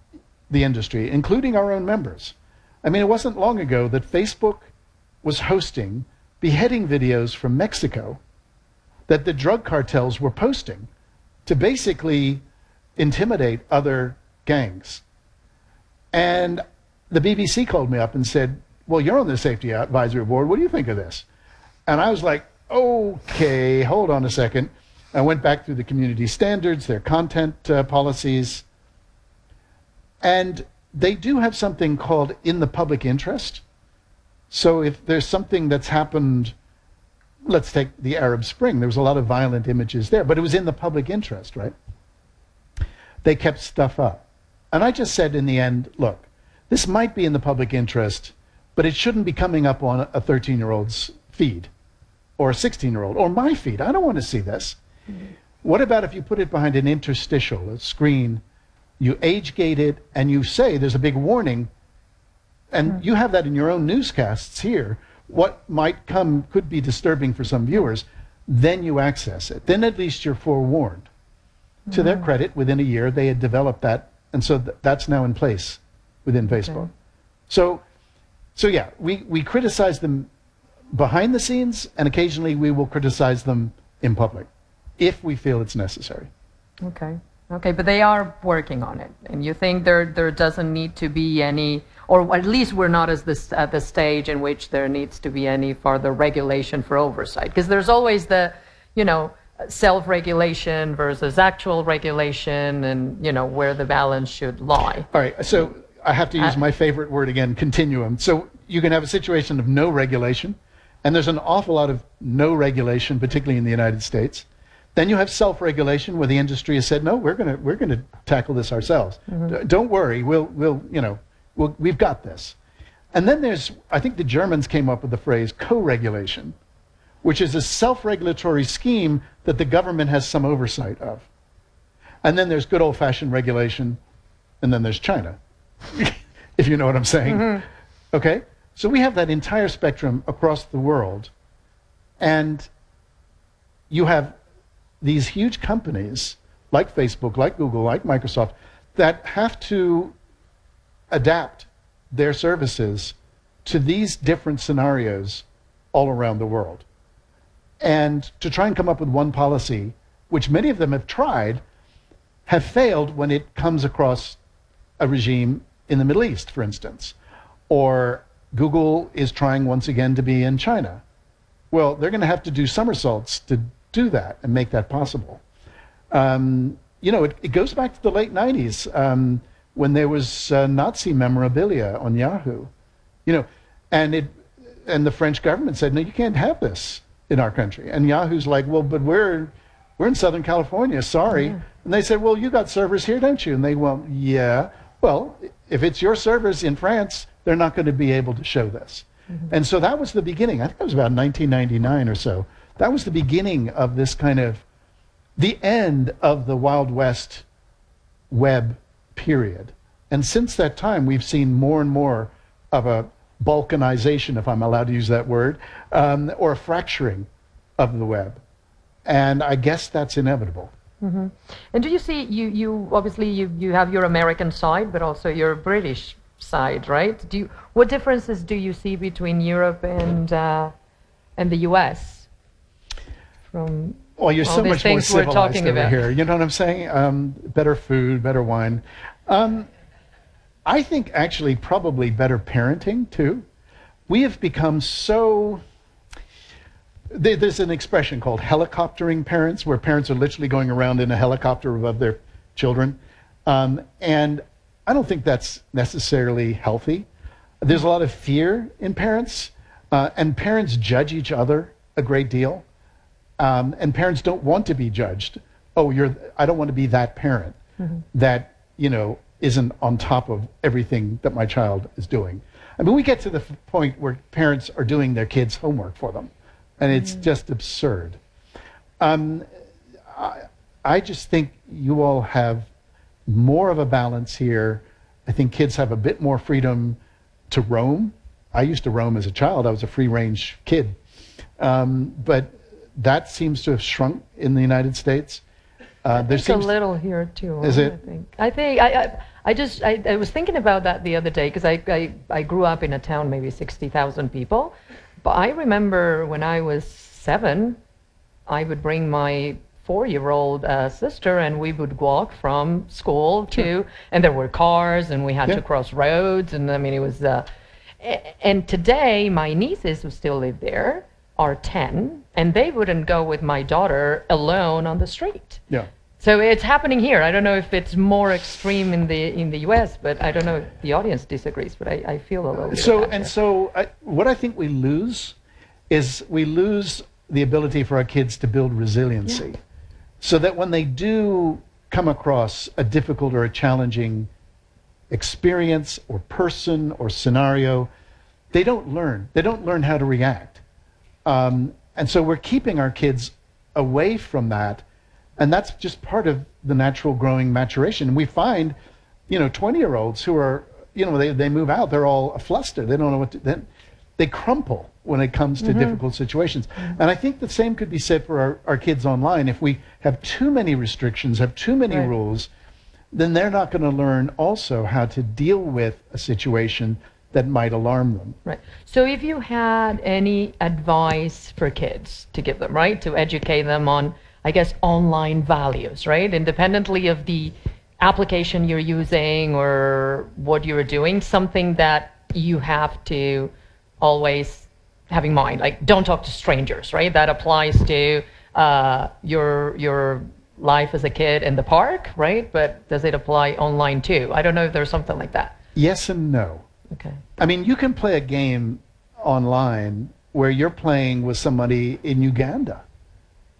the industry, including our own members. I mean, it wasn't long ago that Facebook was hosting beheading videos from Mexico that the drug cartels were posting to basically intimidate other gangs. And the BBC called me up and said, well, you're on the safety advisory board. What do you think of this? And I was like, okay, hold on a second. I went back through the community standards, their content policies, and they do have something called in the public interest. So if there's something that's happened, let's take the Arab Spring. There was a lot of violent images there, but it was in the public interest, right? They kept stuff up. And I just said in the end, look, this might be in the public interest, but it shouldn't be coming up on a 13-year-old's feed. or a 16-year-old, or my feed. I don't want to see this. What about if you put it behind an interstitial, a screen, you age gate it, and you say there's a big warning, and you have that in your own newscasts here, what might come could be disturbing for some viewers, then you access it. Then at least you're forewarned. To their credit, within a year, they had developed that, and so that's now in place within Facebook. So yeah, we criticize them behind the scenes, and occasionally we will criticize them in public, if we feel it's necessary. Okay, but they are working on it, and you think there doesn't need to be any, or at least we're not at the stage in which there needs to be any further regulation for oversight, because there's always the, self-regulation versus actual regulation, and where the balance should lie. All right, so I have to use my favorite word again, continuum. So you can have a situation of no regulation, and there's an awful lot of no regulation, particularly in the United States. Then you have self-regulation, where the industry has said, no, we're going to tackle this ourselves. Don't worry, we've got this. And then there's, I think the Germans came up with the phrase co-regulation, which is a self-regulatory scheme that the government has some oversight of. And then there's good old-fashioned regulation, and then there's China, if you know what I'm saying. Okay? So we have that entire spectrum across the world, and you have these huge companies like Facebook, like Google, like Microsoft, that have to adapt their services to these different scenarios all around the world. And to try and come up with one policy, which many of them have tried, have failed when it comes across a regime in the Middle East, for instance. Or Google is trying once again to be in China. Well, they're going to have to do somersaults to do that and make that possible. It goes back to the late 90s when there was Nazi memorabilia on Yahoo. And the French government said, no, you can't have this in our country. And Yahoo's like, well, but we're in Southern California, sorry. And they said, well, you got servers here, don't you? And they went, yeah. Well, if it's your servers in France, they're not going to be able to show this. And so that was the beginning. I think it was about 1999 or so. That was the beginning of this kind of, the end of the Wild West web period. And since that time, we've seen more and more of a balkanization, if I'm allowed to use that word, or a fracturing of the web. And I guess that's inevitable. And do you see, you obviously you have your American side, but also your British side, right? What differences do you see between Europe and the US? From well, you're all so these much more things we're civilized talking over about here. You know what I'm saying? Better food, better wine. I think actually probably better parenting too. We have become so, there's an expression called helicoptering parents, where parents are literally going around in a helicopter above their children. And I don't think that's necessarily healthy. There's a lot of fear in parents, and parents judge each other a great deal. And parents don't want to be judged. Oh, I don't want to be that parent that, isn't on top of everything that my child is doing. I mean, we get to the point where parents are doing their kids' homework for them, and it's just absurd. I just think you all have more of a balance here. I think kids have a bit more freedom to roam. I used to roam as a child. I was a free-range kid. But that seems to have shrunk in the United States. There's a little here too. Is it? I think I was thinking about that the other day, because I grew up in a town maybe 60,000 people, but I remember when I was 7, I would bring my 4-year-old sister, and we would walk from school to, and there were cars, and we had to cross roads, and I mean it was. And today my nieces who still live there are 10, and they wouldn't go with my daughter alone on the street. Yeah. So it's happening here. I don't know if it's more extreme in the U.S., but I don't know if the audience disagrees, but I feel a little bit of that. So what I think we lose is we lose the ability for our kids to build resiliency, so that when they do come across a difficult or a challenging experience or person or scenario, they don't learn. They don't learn how to react. And so we're keeping our kids away from that. And that's just part of the natural growing maturation. And we find, 20-year-olds who are, they move out, they're all flustered. They don't know what to, they crumple when it comes to difficult situations. And I think the same could be said for our kids online. If we have too many restrictions, have too many rules, then they're not going to learn also how to deal with a situation that might alarm them. Right. So if you had any advice for kids to give them, right, to educate them on, I guess, online values, right, independently of the application you're using or what you're doing, something that you have to always have in mind, like don't talk to strangers, right? That applies to your life as a kid in the park, right? But does it apply online too? I don't know if there's something like that. Yes and no. Okay. I mean, you can play a game online where you're playing with somebody in Uganda,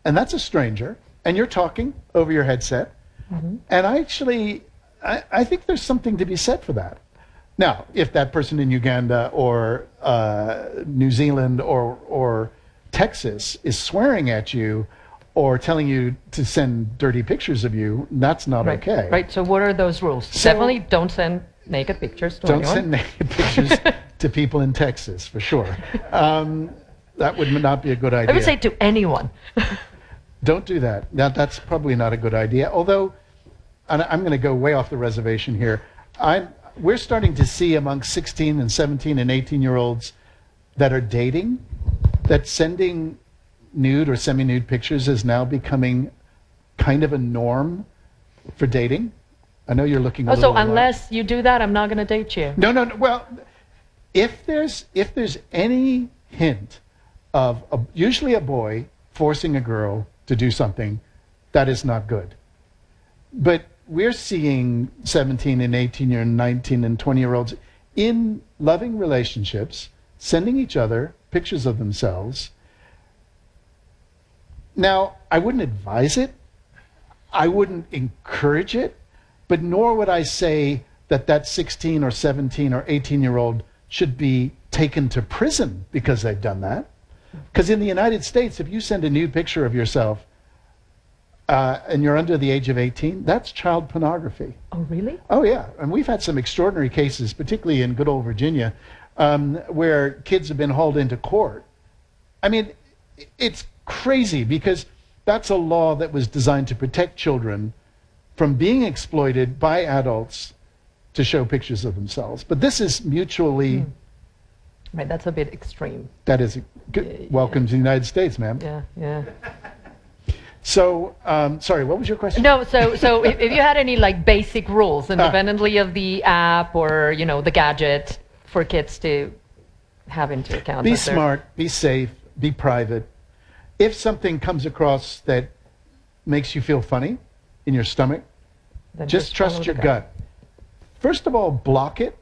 and that's a stranger, and you're talking over your headset. And I think there's something to be said for that. Now, if that person in Uganda or New Zealand or Texas is swearing at you or telling you to send dirty pictures of you, that's not okay. Right. So what are those rules? So definitely don't send naked pictures to anyone. Don't send naked pictures to people in Texas, for sure. That would not be a good idea. I would say to anyone. Don't do that. That's probably not a good idea. Although, and I'm going to go way off the reservation here. We're starting to see among 16 and 17 and 18-year-olds that are dating, that sending nude or semi-nude pictures is now becoming kind of a norm for dating. I know you're looking. So unless you do that, I'm not going to date you. No. Well, if there's any hint of usually a boy forcing a girl to do something, that is not good. But we're seeing 17 and 18 and 19 and 20-year-olds in loving relationships, sending each other pictures of themselves. Now, I wouldn't advise it. I wouldn't encourage it. But nor would I say that 16 or 17 or 18-year-old should be taken to prison because they've done that. Because in the United States, if you send a nude picture of yourself and you're under the age of 18, that's child pornography. Oh, really? Oh, yeah. And we've had some extraordinary cases, particularly in good old Virginia, where kids have been hauled into court. I mean, it's crazy because that's a law that was designed to protect children from being exploited by adults to show pictures of themselves. But this is mutually... Right, that's a bit extreme. That is good. Welcome to the United States, ma'am. Yeah. So, sorry, what was your question? No, so if you had any like basic rules, independently of the app or the gadget, for kids to have into account. Be smart, be safe, be private. If something comes across that makes you feel funny in your stomach, then just trust your gut. First of all, block it.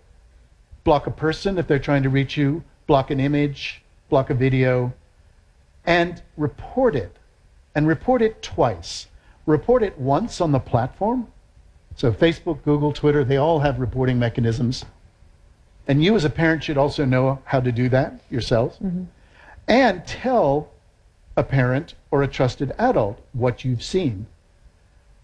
Block a person if they're trying to reach you, block an image, block a video, and report it. And report it twice. Report it once on the platform. So Facebook, Google, Twitter, they all have reporting mechanisms. And you as a parent should also know how to do that yourselves. And tell a parent or a trusted adult what you've seen.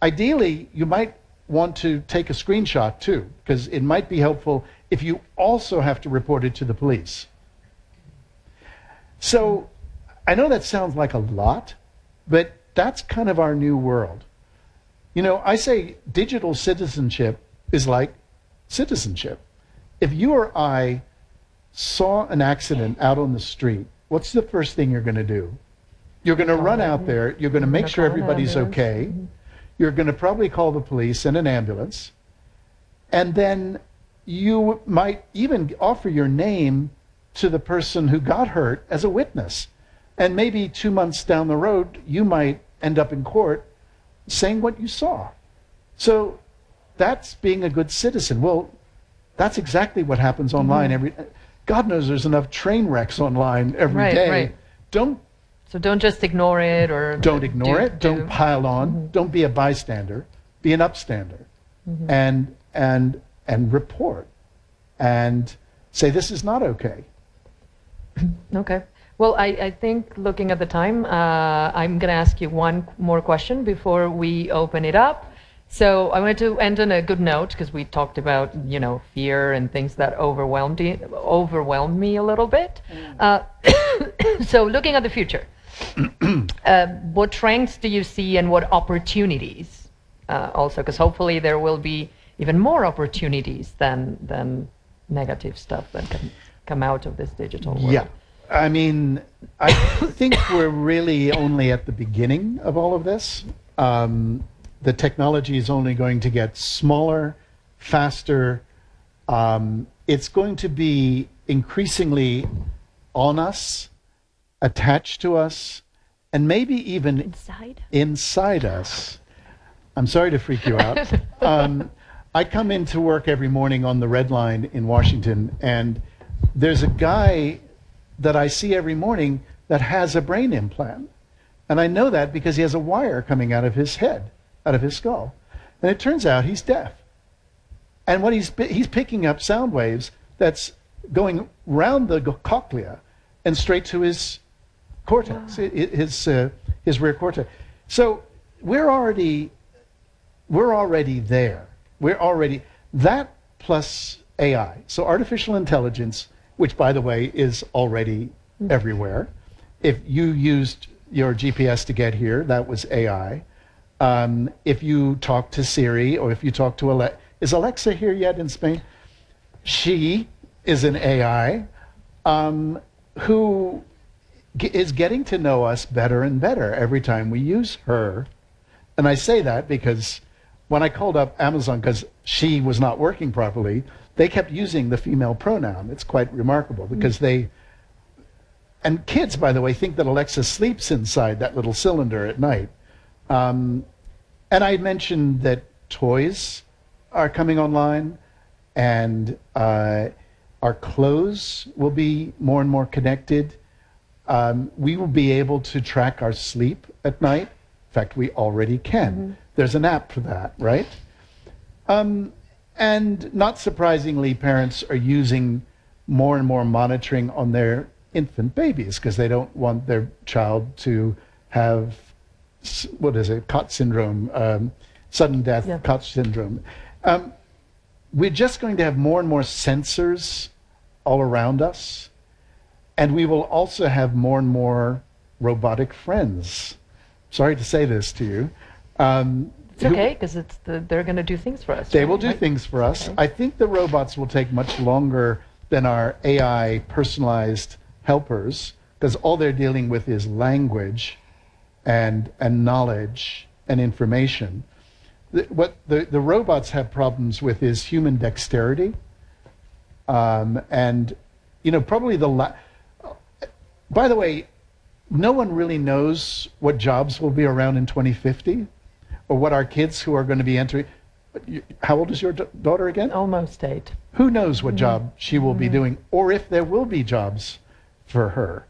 Ideally, you might want to take a screenshot too, because it might be helpful if you also have to report it to the police. So I know that sounds like a lot, but that's kind of our new world. I say digital citizenship is like citizenship. If you or I saw an accident out on the street, what's the first thing you're going to do? You're going to run out there, you're going to make sure everybody's okay, you're going to probably call the police and an ambulance, and then you might even offer your name to the person who got hurt as a witness. And maybe 2 months down the road, you might end up in court saying what you saw. So that's being a good citizen. Well, that's exactly what happens online. God knows there's enough train wrecks online every day. Right. So don't just ignore it or... Don't ignore it. Don't pile on. Don't be a bystander. Be an upstander. And report and say this is not okay. Okay. Well, I think looking at the time, I'm going to ask you one more question before we open it up. So I wanted to end on a good note because we talked about, you know, fear and things that overwhelmed me a little bit. So looking at the future, what strengths do you see and what opportunities also? Because hopefully there will be even more opportunities than negative stuff that can come out of this digital world. Yeah. I mean, I think we're really only at the beginning of all of this. The technology is only going to get smaller, faster. It's going to be increasingly on us, attached to us, and maybe even inside us. I'm sorry to freak you out. I come into work every morning on the Red Line in Washington, and there's a guy that I see every morning that has a brain implant. And I know that because he has a wire coming out of his head, out of his skull. And it turns out he's deaf. And what he's picking up sound waves that's going round the cochlea and straight to his cortex, wow. his rear cortex. So we're already there. We're already, that plus AI. So artificial intelligence, which, by the way, is already everywhere. If you used your GPS to get here, that was AI. If you talk to Siri, or if you talk to Alexa, is Alexa here yet in Spain? She is an AI who is getting to know us better and better every time we use her. And I say that because when I called up Amazon, because she was not working properly, they kept using the female pronoun. It's quite remarkable because and kids, by the way, think that Alexa sleeps inside that little cylinder at night. And I mentioned that toys are coming online, and our clothes will be more and more connected. We will be able to track our sleep at night. In fact, we already can. Mm-hmm. There's an app for that, right? And not surprisingly, parents are using more and more monitoring on their infant babies because they don't want their child to have, what is it, COT syndrome, sudden death, yeah. COT syndrome. We're just going to have more and more sensors all around us, and we will also have more and more robotic friends. Sorry to say this to you. It's okay, because they're going to do things for us. They will do things for us. Okay. I think the robots will take much longer than our AI personalized helpers, because all they're dealing with is language and knowledge and information. What the robots have problems with is human dexterity. And, you know, probably by the way, no one really knows what jobs will be around in 2050. Or what our kids who are going to be entering. How old is your daughter again? Almost 8. Who knows what job she will be doing, or if there will be jobs for her.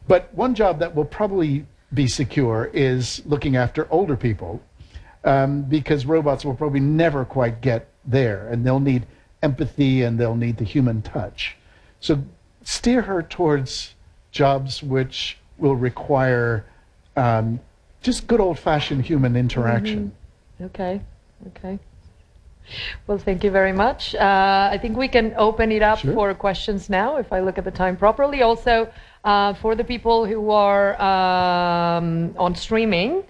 But one job that will probably be secure is looking after older people, because robots will probably never quite get there, and they'll need empathy and they'll need the human touch. So steer her towards jobs which will require just good old-fashioned human interaction. Mm-hmm. Okay. Well, thank you very much. I think we can open it up for questions now, if I look at the time properly. Also, for the people who are on streaming,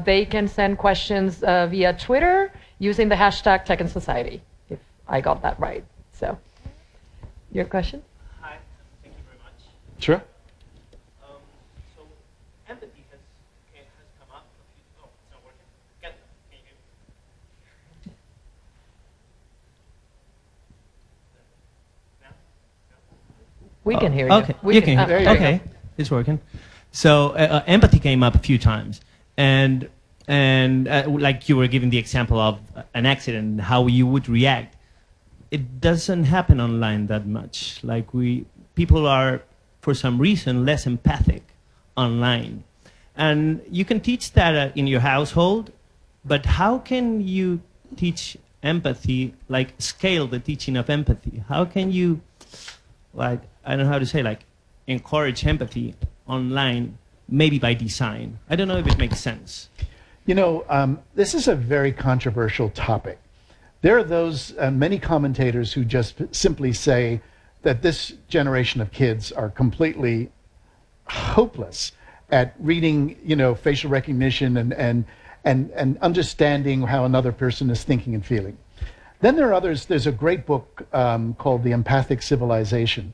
they can send questions via Twitter using the hashtag Tech and Society, if I got that right. So, your question? Hi, thank you very much. Sure. We can hear you. Okay, you can hear me. Okay, it's working. So empathy came up a few times, and like you were giving the example of an accident, how you would react. It doesn't happen online that much. Like people are, for some reason, less empathic online, and you can teach that in your household, but how can you teach empathy, like scale the teaching of empathy? How can you, like, I don't know how to say, like, encourage empathy online, maybe by design. I don't know if it makes sense. You know, this is a very controversial topic. There are those, many commentators who just simply say that this generation of kids are completely hopeless at reading, you know, facial recognition and understanding how another person is thinking and feeling. Then there are others. There's a great book called The Empathic Civilization.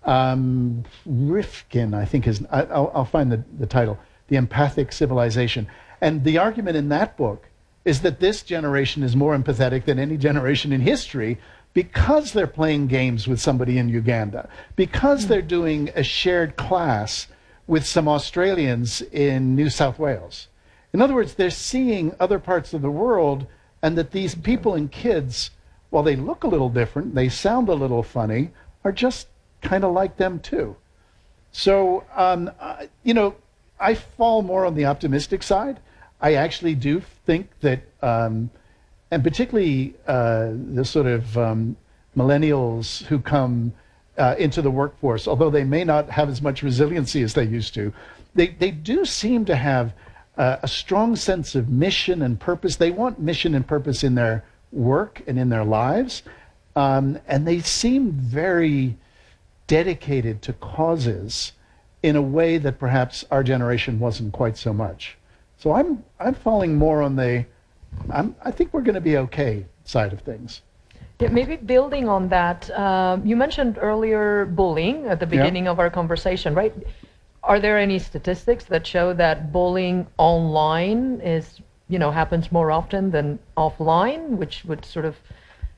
Rifkin, I think, is, I'll find the title, The Empathic Civilization. And the argument in that book is that this generation is more empathetic than any generation in history because they're playing games with somebody in Uganda, because they're doing a shared class with some Australians in New South Wales. In other words, they're seeing other parts of the world, and that these people and kids, while they look a little different, they sound a little funny, are just kind of like them too. So, you know, I fall more on the optimistic side. I actually do think that, and particularly the sort of millennials who come into the workforce, although they may not have as much resiliency as they used to, they do seem to have a strong sense of mission and purpose. They want mission and purpose in their work and in their lives, and they seem very dedicated to causes in a way that perhaps our generation wasn't quite so much. So I'm falling more on the, I think we're going to be okay side of things. Yeah, maybe building on that, you mentioned earlier bullying at the beginning of our conversation, right? Are there any statistics that show that bullying online is, you know, happens more often than offline, which would sort of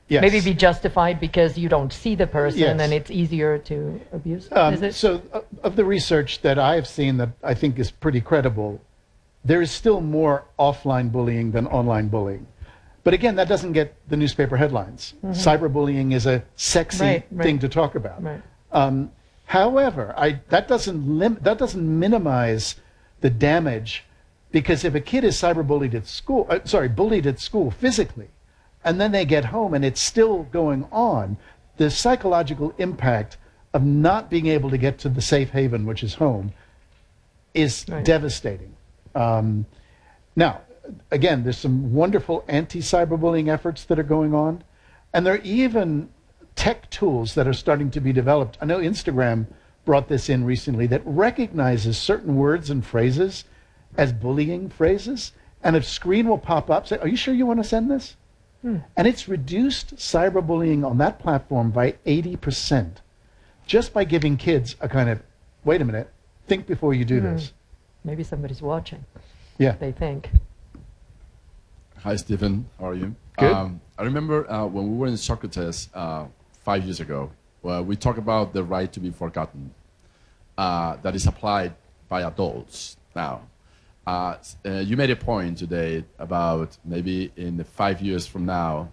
maybe be justified because you don't see the person and it's easier to abuse? So of the research that I've seen that I think is pretty credible, there is still more offline bullying than online bullying. But again, that doesn't get the newspaper headlines. Cyberbullying is a sexy thing to talk about. However, that doesn't minimize the damage, because if a kid is cyberbullied at school, bullied at school physically, and then they get home and it's still going on, the psychological impact of not being able to get to the safe haven, which is home, is devastating. Now, again, there's some wonderful anti-cyberbullying efforts that are going on, and there are even tech tools that are starting to be developed. I know Instagram brought this in recently that recognizes certain words and phrases as bullying phrases, and a screen will pop up, say, "Are you sure you want to send this?" And it's reduced cyberbullying on that platform by 80%, just by giving kids a kind of, wait a minute, think before you do this. Maybe somebody's watching. Yeah. They think. Hi, Stephen. How are you? Good. I remember when we were in Socrates 5 years ago, we talked about the right to be forgotten that is applied by adults now. You made a point today about maybe in 5 years from now,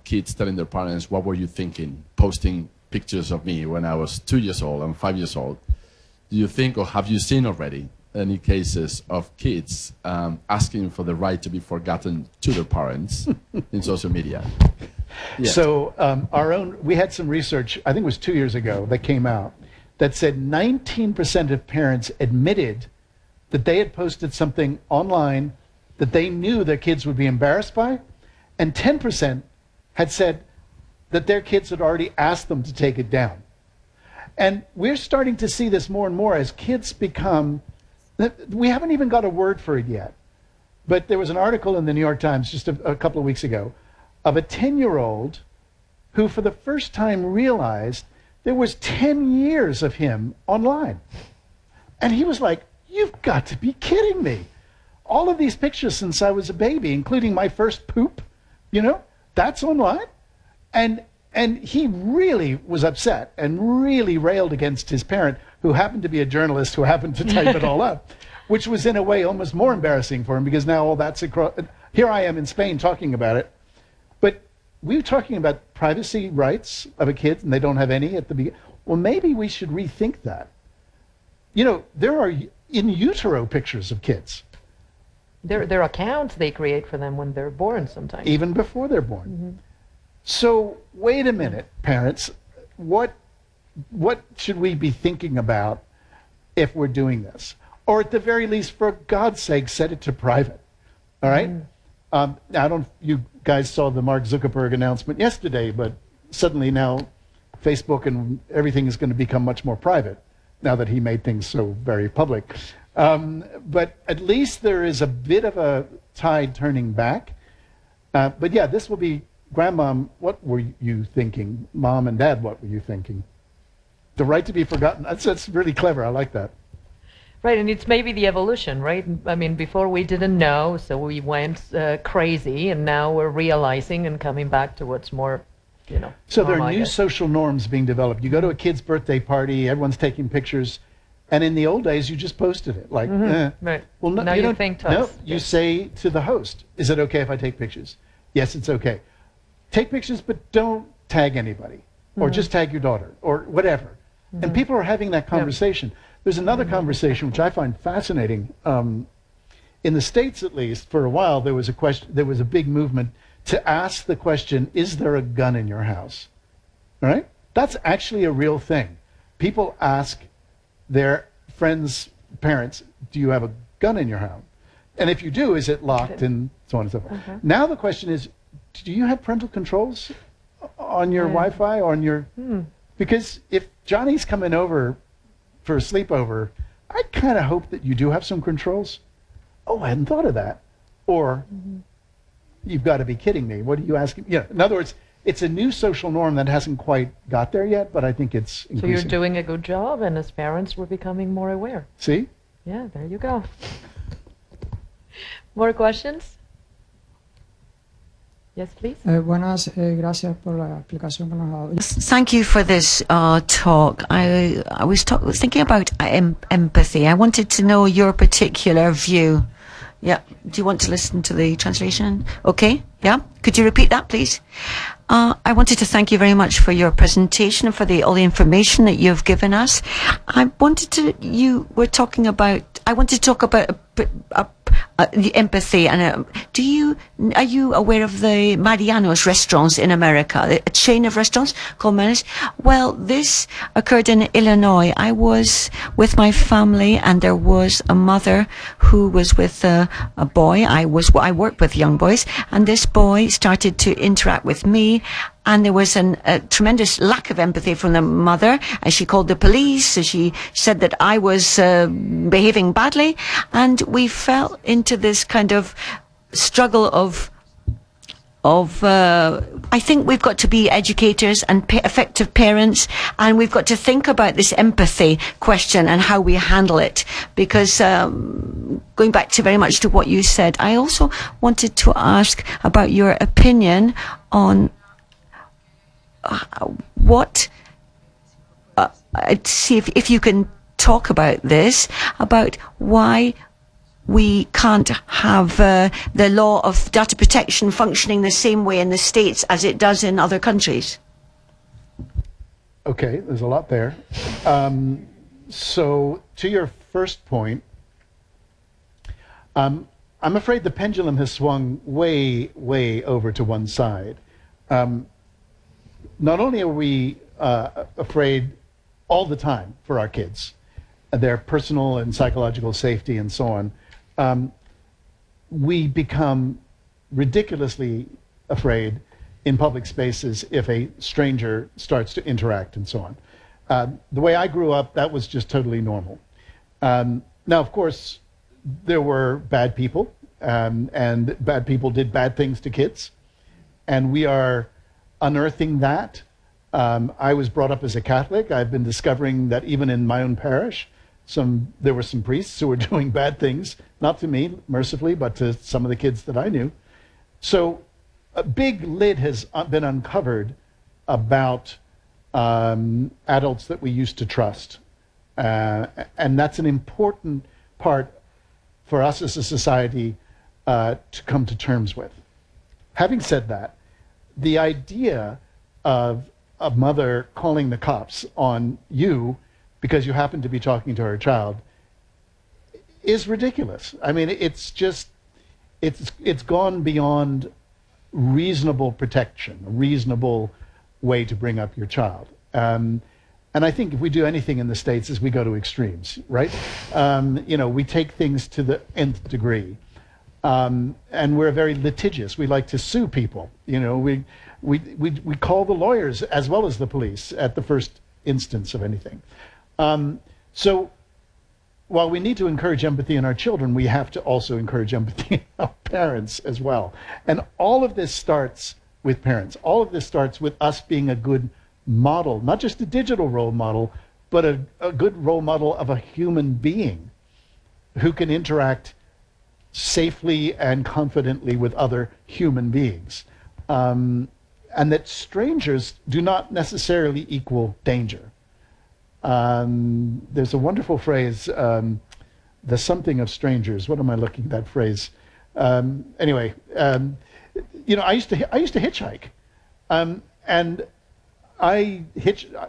kids telling their parents, "What were you thinking?" Posting pictures of me when I was 2 years old and 5 years old. Do you think, or have you seen already, any cases of kids asking for the right to be forgotten to their parents in social media? Yes. So we had some research, I think it was 2 years ago, that came out that said 19% of parents admitted that they had posted something online that they knew their kids would be embarrassed by, and 10% had said that their kids had already asked them to take it down. And we're starting to see this more and more as kids become, we haven't even got a word for it yet, but there was an article in the New York Times just a couple of weeks ago of a 10-year-old who for the first time realized there was 10 years of him online. And he was like, "You've got to be kidding me. All of these pictures since I was a baby, including my first poop, you know, that's online?" And he really was upset and really railed against his parent, who happened to be a journalist who happened to type it all up, which was in a way almost more embarrassing for him, because now all that's across. Here I am in Spain talking about it. But we were talking about privacy rights of a kid, and they don't have any at the beginning. Well, maybe we should rethink that. You know, there are in utero pictures of kids. There are accounts they create for them when they're born sometimes. Even before they're born. So wait a minute, parents. What what should we be thinking about if we're doing this? Or at the very least, for God's sake, set it to private. All right? I don't. You guys saw the Mark Zuckerberg announcement yesterday, but suddenly now Facebook and everything is going to become much more private now that he made things so very public. But at least there is a bit of a tide turning back. But yeah, this will be, Grandmom, what were you thinking? Mom and Dad, what were you thinking? The right to be forgotten. That's really clever. I like that. Right, and it's maybe the evolution, right? I mean, before we didn't know, so we went crazy, and now we're realizing and coming back to what's more, you know. So there normal, are I new guess. social norms being developed. You go to a kid's birthday party, everyone's taking pictures, and in the old days, you just posted it. Like, Right. well, no, Now you you don't think twice. No, you Yes. say to the host, "Is it okay if I take pictures?" Yes, it's okay. Take pictures, but don't tag anybody, or just tag your daughter, or whatever. And people are having that conversation. There's another conversation which I find fascinating. In the States, at least, for a while, there was a question. There was a big movement to ask the question: "Is there a gun in your house?" All right, that's actually a real thing. People ask their friends' parents, "Do you have a gun in your house?" And if you do, is it locked, and so on and so forth. Now the question is, do you have parental controls on your Wi-Fi, on your? Because if Johnny's coming over for a sleepover, I kind of hope that you do have some controls. Oh, I hadn't thought of that. Or, you've got to be kidding me. What are you asking? Yeah. In other words, it's a new social norm that hasn't quite got there yet, but I think it's increasing. So you're doing a good job, and as parents, we're becoming more aware. See? Yeah, there you go. More questions? Yes, please. Buenas, gracias por la explicación que nos ha dado. Thank you for this talk. I was thinking about empathy. I wanted to know your particular view. Yeah. Do you want to listen to the translation? Okay. Yeah. Could you repeat that, please? I wanted to thank you very much for your presentation and for all the information that you've given us. I wanted to talk about the empathy, and are you aware of the Mariano's restaurants in America, a chain of restaurants called Mariano's? Well, this occurred in Illinois. I was with my family, and there was a mother who was with a boy. I worked with young boys, and this boy started to interact with me. And there was a tremendous lack of empathy from the mother, and she called the police. She said that I was behaving badly, and we fell into this kind of struggle of I think we've got to be educators and effective parents, and we've got to think about this empathy question and how we handle it. Because going back to very much to what you said, I also wanted to ask about your opinion on see if you can talk about this, about why we can't have the law of data protection functioning the same way in the States as it does in other countries. Okay, there's a lot there. So to your first point, I'm afraid the pendulum has swung way, way over to one side. Not only are we afraid all the time for our kids, their personal and psychological safety and so on, we become ridiculously afraid in public spaces if a stranger starts to interact and so on. The way I grew up, that was just totally normal. Now, of course, there were bad people, and bad people did bad things to kids, and we are unearthing that. I was brought up as a Catholic. I've been discovering that even in my own parish, there were some priests who were doing bad things, not to me, mercifully, but to some of the kids that I knew. So a big lid has been uncovered about adults that we used to trust. And that's an important part for us as a society to come to terms with. Having said that, the idea of a mother calling the cops on you because you happen to be talking to her child is ridiculous. I mean, it's just, it's gone beyond reasonable protection, a reasonable way to bring up your child. And I think if we do anything in the States is we go to extremes, right? You know, we take things to the nth degree. And we're very litigious. We like to sue people. You know, we call the lawyers as well as the police at the first instance of anything. So while we need to encourage empathy in our children, we have to also encourage empathy in our parents as well. And all of this starts with parents. All of this starts with us being a good model, not just a digital role model, but a good role model of a human being who can interact safely and confidently with other human beings. And that strangers do not necessarily equal danger. There's a wonderful phrase, the something of strangers. What am I looking at that phrase? Anyway, you know, I used to hitchhike. And I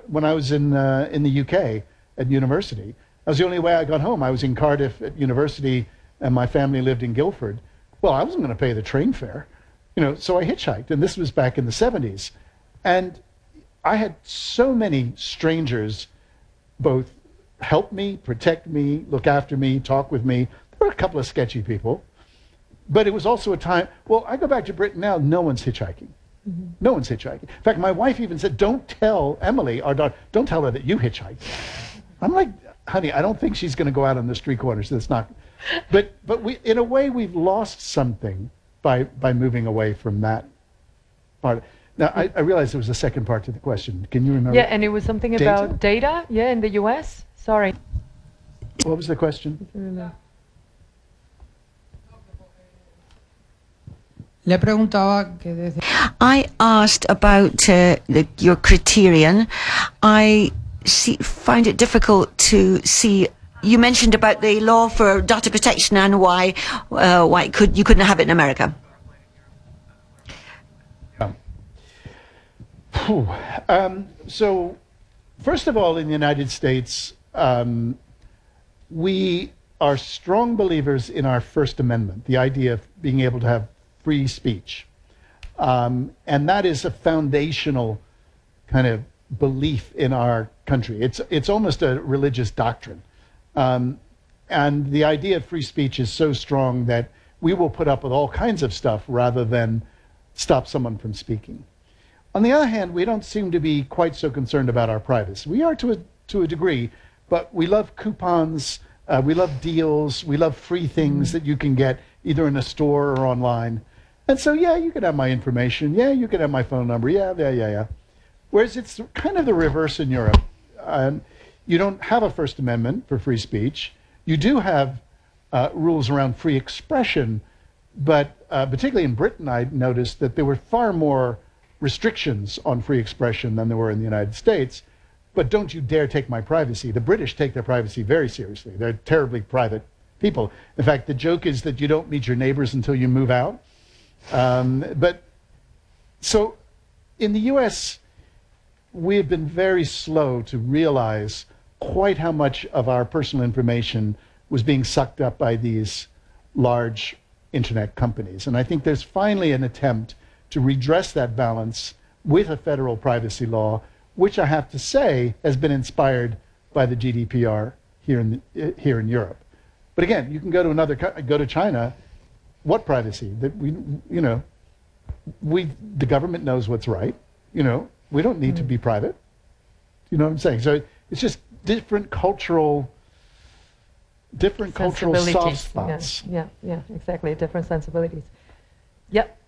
when I was in the UK at university. That was the only way I got home. I was in Cardiff at university, and my family lived in Guildford. Well, I wasn't going to pay the train fare, you know, so I hitchhiked, and this was back in the 70s. And I had so many strangers both help me, protect me, look after me, talk with me. There were a couple of sketchy people, but it was also a time, well, I go back to Britain now, no one's hitchhiking. Mm-hmm. No one's hitchhiking. In fact, my wife even said, don't tell Emily, our daughter, don't tell her that you hitchhiked. I'm like, honey, I don't think she's going to go out on the street corners. That's not. But we, in a way, we've lost something by moving away from that part. Now, I realize there was a second part to the question. Can you remember? Yeah, and it was something about data, yeah, in the US. Sorry. What was the question? Le preguntaba que desde I asked about your criterion. I find it difficult to see. You mentioned about the law for data protection and why you couldn't have it in America. So, first of all, in the United States, we are strong believers in our First Amendment, the idea of being able to have free speech. And that is a foundational kind of belief in our country. It's almost a religious doctrine. And the idea of free speech is so strong that we will put up with all kinds of stuff rather than stop someone from speaking. On the other hand, we don't seem to be quite so concerned about our privacy. We are to a degree, but we love coupons, we love deals, we love free things that you can get either in a store or online. And so, yeah, you can have my information. Yeah, you can have my phone number. Yeah. Whereas it's kind of the reverse in Europe. You don't have a First Amendment for free speech. You do have rules around free expression, but particularly in Britain, I noticed that there were far more restrictions on free expression than there were in the United States. But don't you dare take my privacy. The British take their privacy very seriously. They're terribly private people. In fact, the joke is that you don't meet your neighbors until you move out. But so in the US, we have been very slow to realize quite how much of our personal information was being sucked up by these large internet companies. And I think there's finally an attempt to redress that balance with a federal privacy law, which I have to say has been inspired by the GDPR here in Europe. But again, you can go to China. What privacy? That the government knows what's right. We don't need to be private. You know what I'm saying? So it's just different cultural soft spots. Yeah, exactly. Different sensibilities. Yep.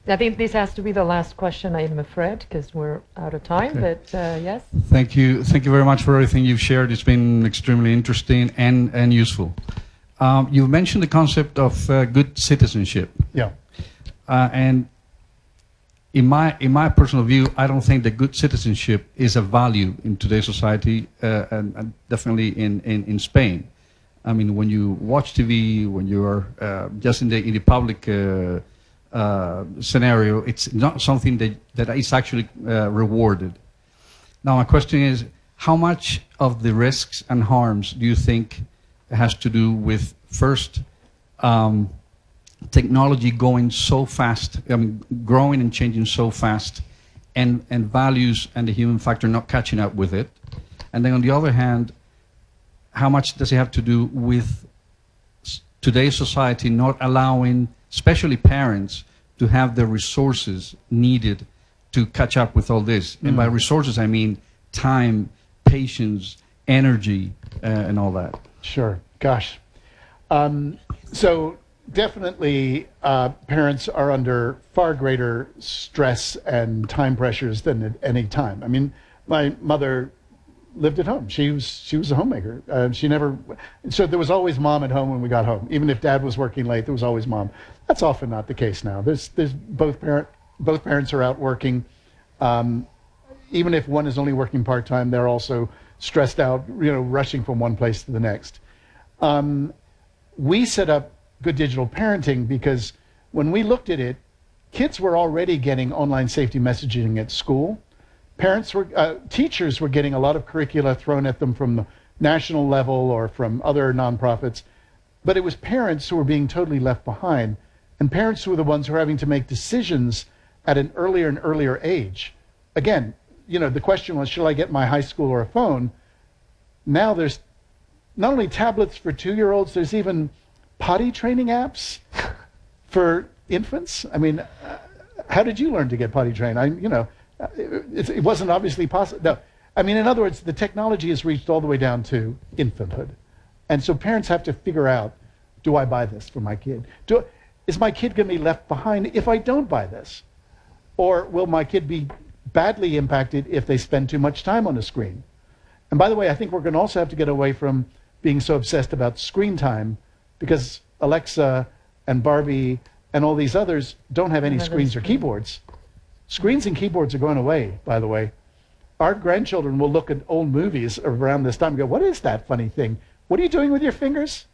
I think this has to be the last question, I'm afraid, because we're out of time. Okay. But yes. Thank you very much for everything you've shared. It's been extremely interesting and useful. You mentioned the concept of good citizenship. Yeah. And in my personal view, I don't think that good citizenship is a value in today's society, and definitely in Spain. I mean, when you watch TV, when you are just in the public scenario, it's not something that is actually rewarded. Now, my question is, how much of the risks and harms do you think has to do with, first, technology going so fast, I mean, growing and changing so fast, and values and the human factor not catching up with it. And then on the other hand, how much does it have to do with today's society not allowing, especially parents, to have the resources needed to catch up with all this? And by resources, I mean time, patience, energy, and all that. Sure. Gosh. So definitely parents are under far greater stress and time pressures than at any time. I mean, my mother lived at home. She was a homemaker. She never, so there was always mom at home when we got home. Even if dad was working late, there was always mom. That's often not the case now. There's both parents are out working. Even if one is only working part-time, they're also stressed out, rushing from one place to the next. We set up Good Digital Parenting because when we looked at it, kids were already getting online safety messaging at school. Teachers were getting a lot of curricula thrown at them from the national level or from other nonprofits, but it was parents who were being totally left behind, and parents who were the ones who were having to make decisions at an earlier and earlier age. Again, the question was, should I get my high school or a phone? Now there's not only tablets for 2-year-olds, there's even potty training apps for infants. I mean, how did you learn to get potty trained? It wasn't obviously possible. No. I mean, in other words, the technology has reached all the way down to infanthood. And so parents have to figure out, do I buy this for my kid? Is my kid going to be left behind if I don't buy this? Or will my kid be badly impacted if they spend too much time on a screen? And by the way, I think we're going to also have to get away from being so obsessed about screen time, because Alexa and Barbie and all these others don't have any screens or keyboards. Screens and keyboards are going away, by the way. Our grandchildren will look at old movies around this time and go, what is that funny thing? What are you doing with your fingers?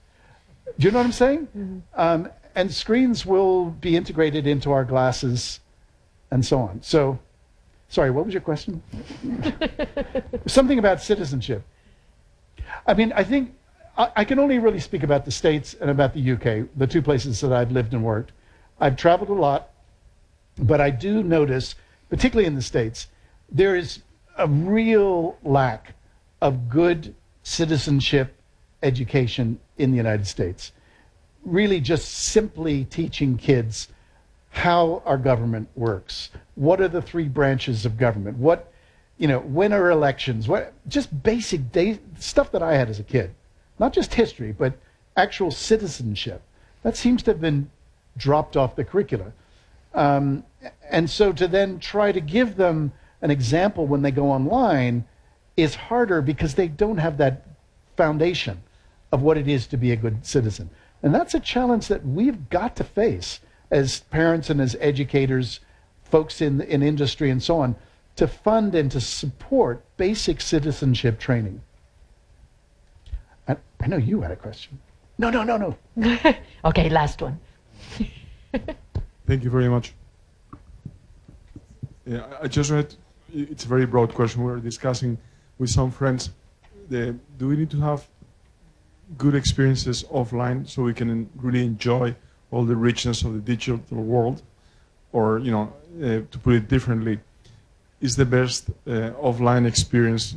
Do you know what I'm saying? Mm-hmm. And screens will be integrated into our glasses and so on. So, sorry, what was your question? Something about citizenship. I mean, I think I can only really speak about the States and about the UK, the two places that I've lived and worked. I've traveled a lot, but I do notice, particularly in the States, there is a real lack of good citizenship education in the United States. Really just simply teaching kids how our government works. What are the 3 branches of government? When are elections? Just basic stuff that I had as a kid. Not just history, but actual citizenship. That seems to have been dropped off the curricula. And so to then try to give them an example when they go online is harder because they don't have that foundation of what it is to be a good citizen. And that's a challenge that we've got to face as parents and as educators, folks in industry and so on, to fund and to support basic citizenship training. I know you had a question. No. Okay, last one. Thank you very much. Yeah, I just read, it's a very broad question. We were discussing with some friends, do we need to have good experiences offline so we can really enjoy all the richness of the digital world? Or, to put it differently, is the best offline experience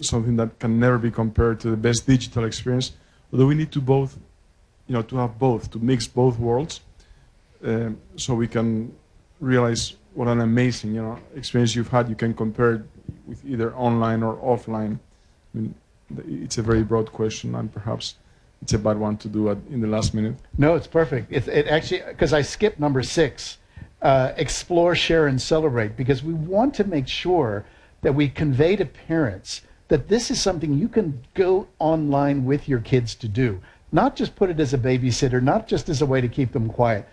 something that can never be compared to the best digital experience? Or do we need to both, to have both, to mix both worlds, so we can realize what an amazing, experience you've had. You can compare it with either online or offline. I mean, it's a very broad question, and perhaps it's a bad one to do in the last minute. No, it's perfect. It actually, because I skipped number 6, explore, share, and celebrate, because we want to make sure that we convey to parents that this is something you can go online with your kids to do. Not just put it as a babysitter, not just as a way to keep them quiet.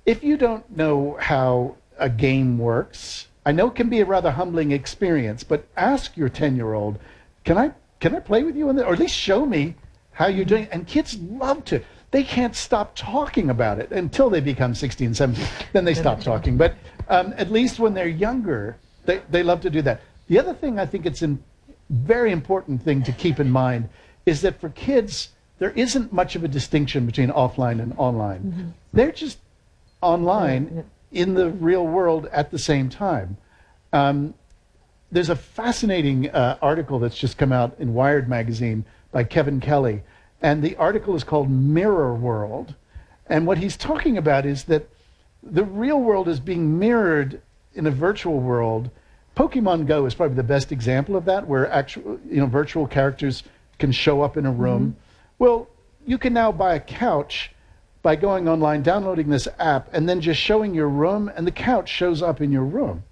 If you don't know how a game works, I know it can be a rather humbling experience, but ask your 10-year-old, can I play with you in there? Or at least show me how you're doing. And kids love to. They can't stop talking about it until they become 16, 17. Then they stop talking. But at least when they're younger, they love to do that. The other thing I think it's a very important thing to keep in mind is that for kids, there isn't much of a distinction between offline and online. Mm-hmm. They're just online in the real world at the same time. There's a fascinating article that's just come out in Wired magazine by Kevin Kelly, and the article is called Mirror World. And what he's talking about is that the real world is being mirrored in a virtual world. Pokemon Go is probably the best example of that, where actual, virtual characters can show up in a room. Well, you can now buy a couch by going online, downloading this app, and then just showing your room, and the couch shows up in your room.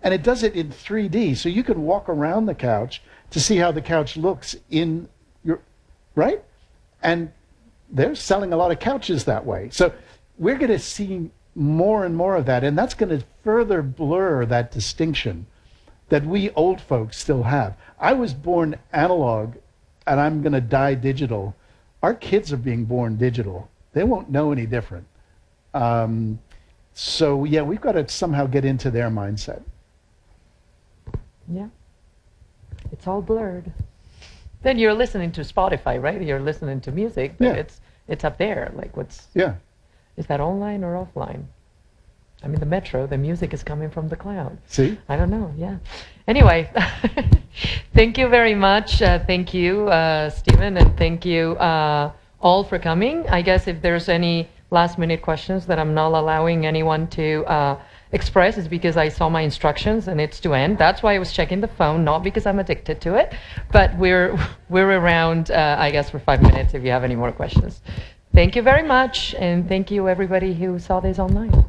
And it does it in 3D, so you can walk around the couch to see how the couch looks in your, right? And they're selling a lot of couches that way. So we're going to see more and more of that, and that's going to further blur that distinction that we old folks still have. I was born analog, and I'm going to die digital. Our kids are being born digital. They won't know any different. So yeah, we've got to somehow get into their mindset. Yeah, it's all blurred. Then you're listening to Spotify, right? You're listening to music, but Yeah. it's up there. Like, what's Yeah. is that online or offline? I mean, the metro, the music is coming from the cloud. See? I don't know. Yeah. Anyway, thank you very much. Thank you, Stephen, and thank you all for coming. I guess if there's any last-minute questions that I'm not allowing anyone to express, is because I saw my instructions and it's to end. That's why I was checking the phone, not because I'm addicted to it. But we're around, I guess, for 5 minutes if you have any more questions. Thank you very much, and thank you everybody who saw this online.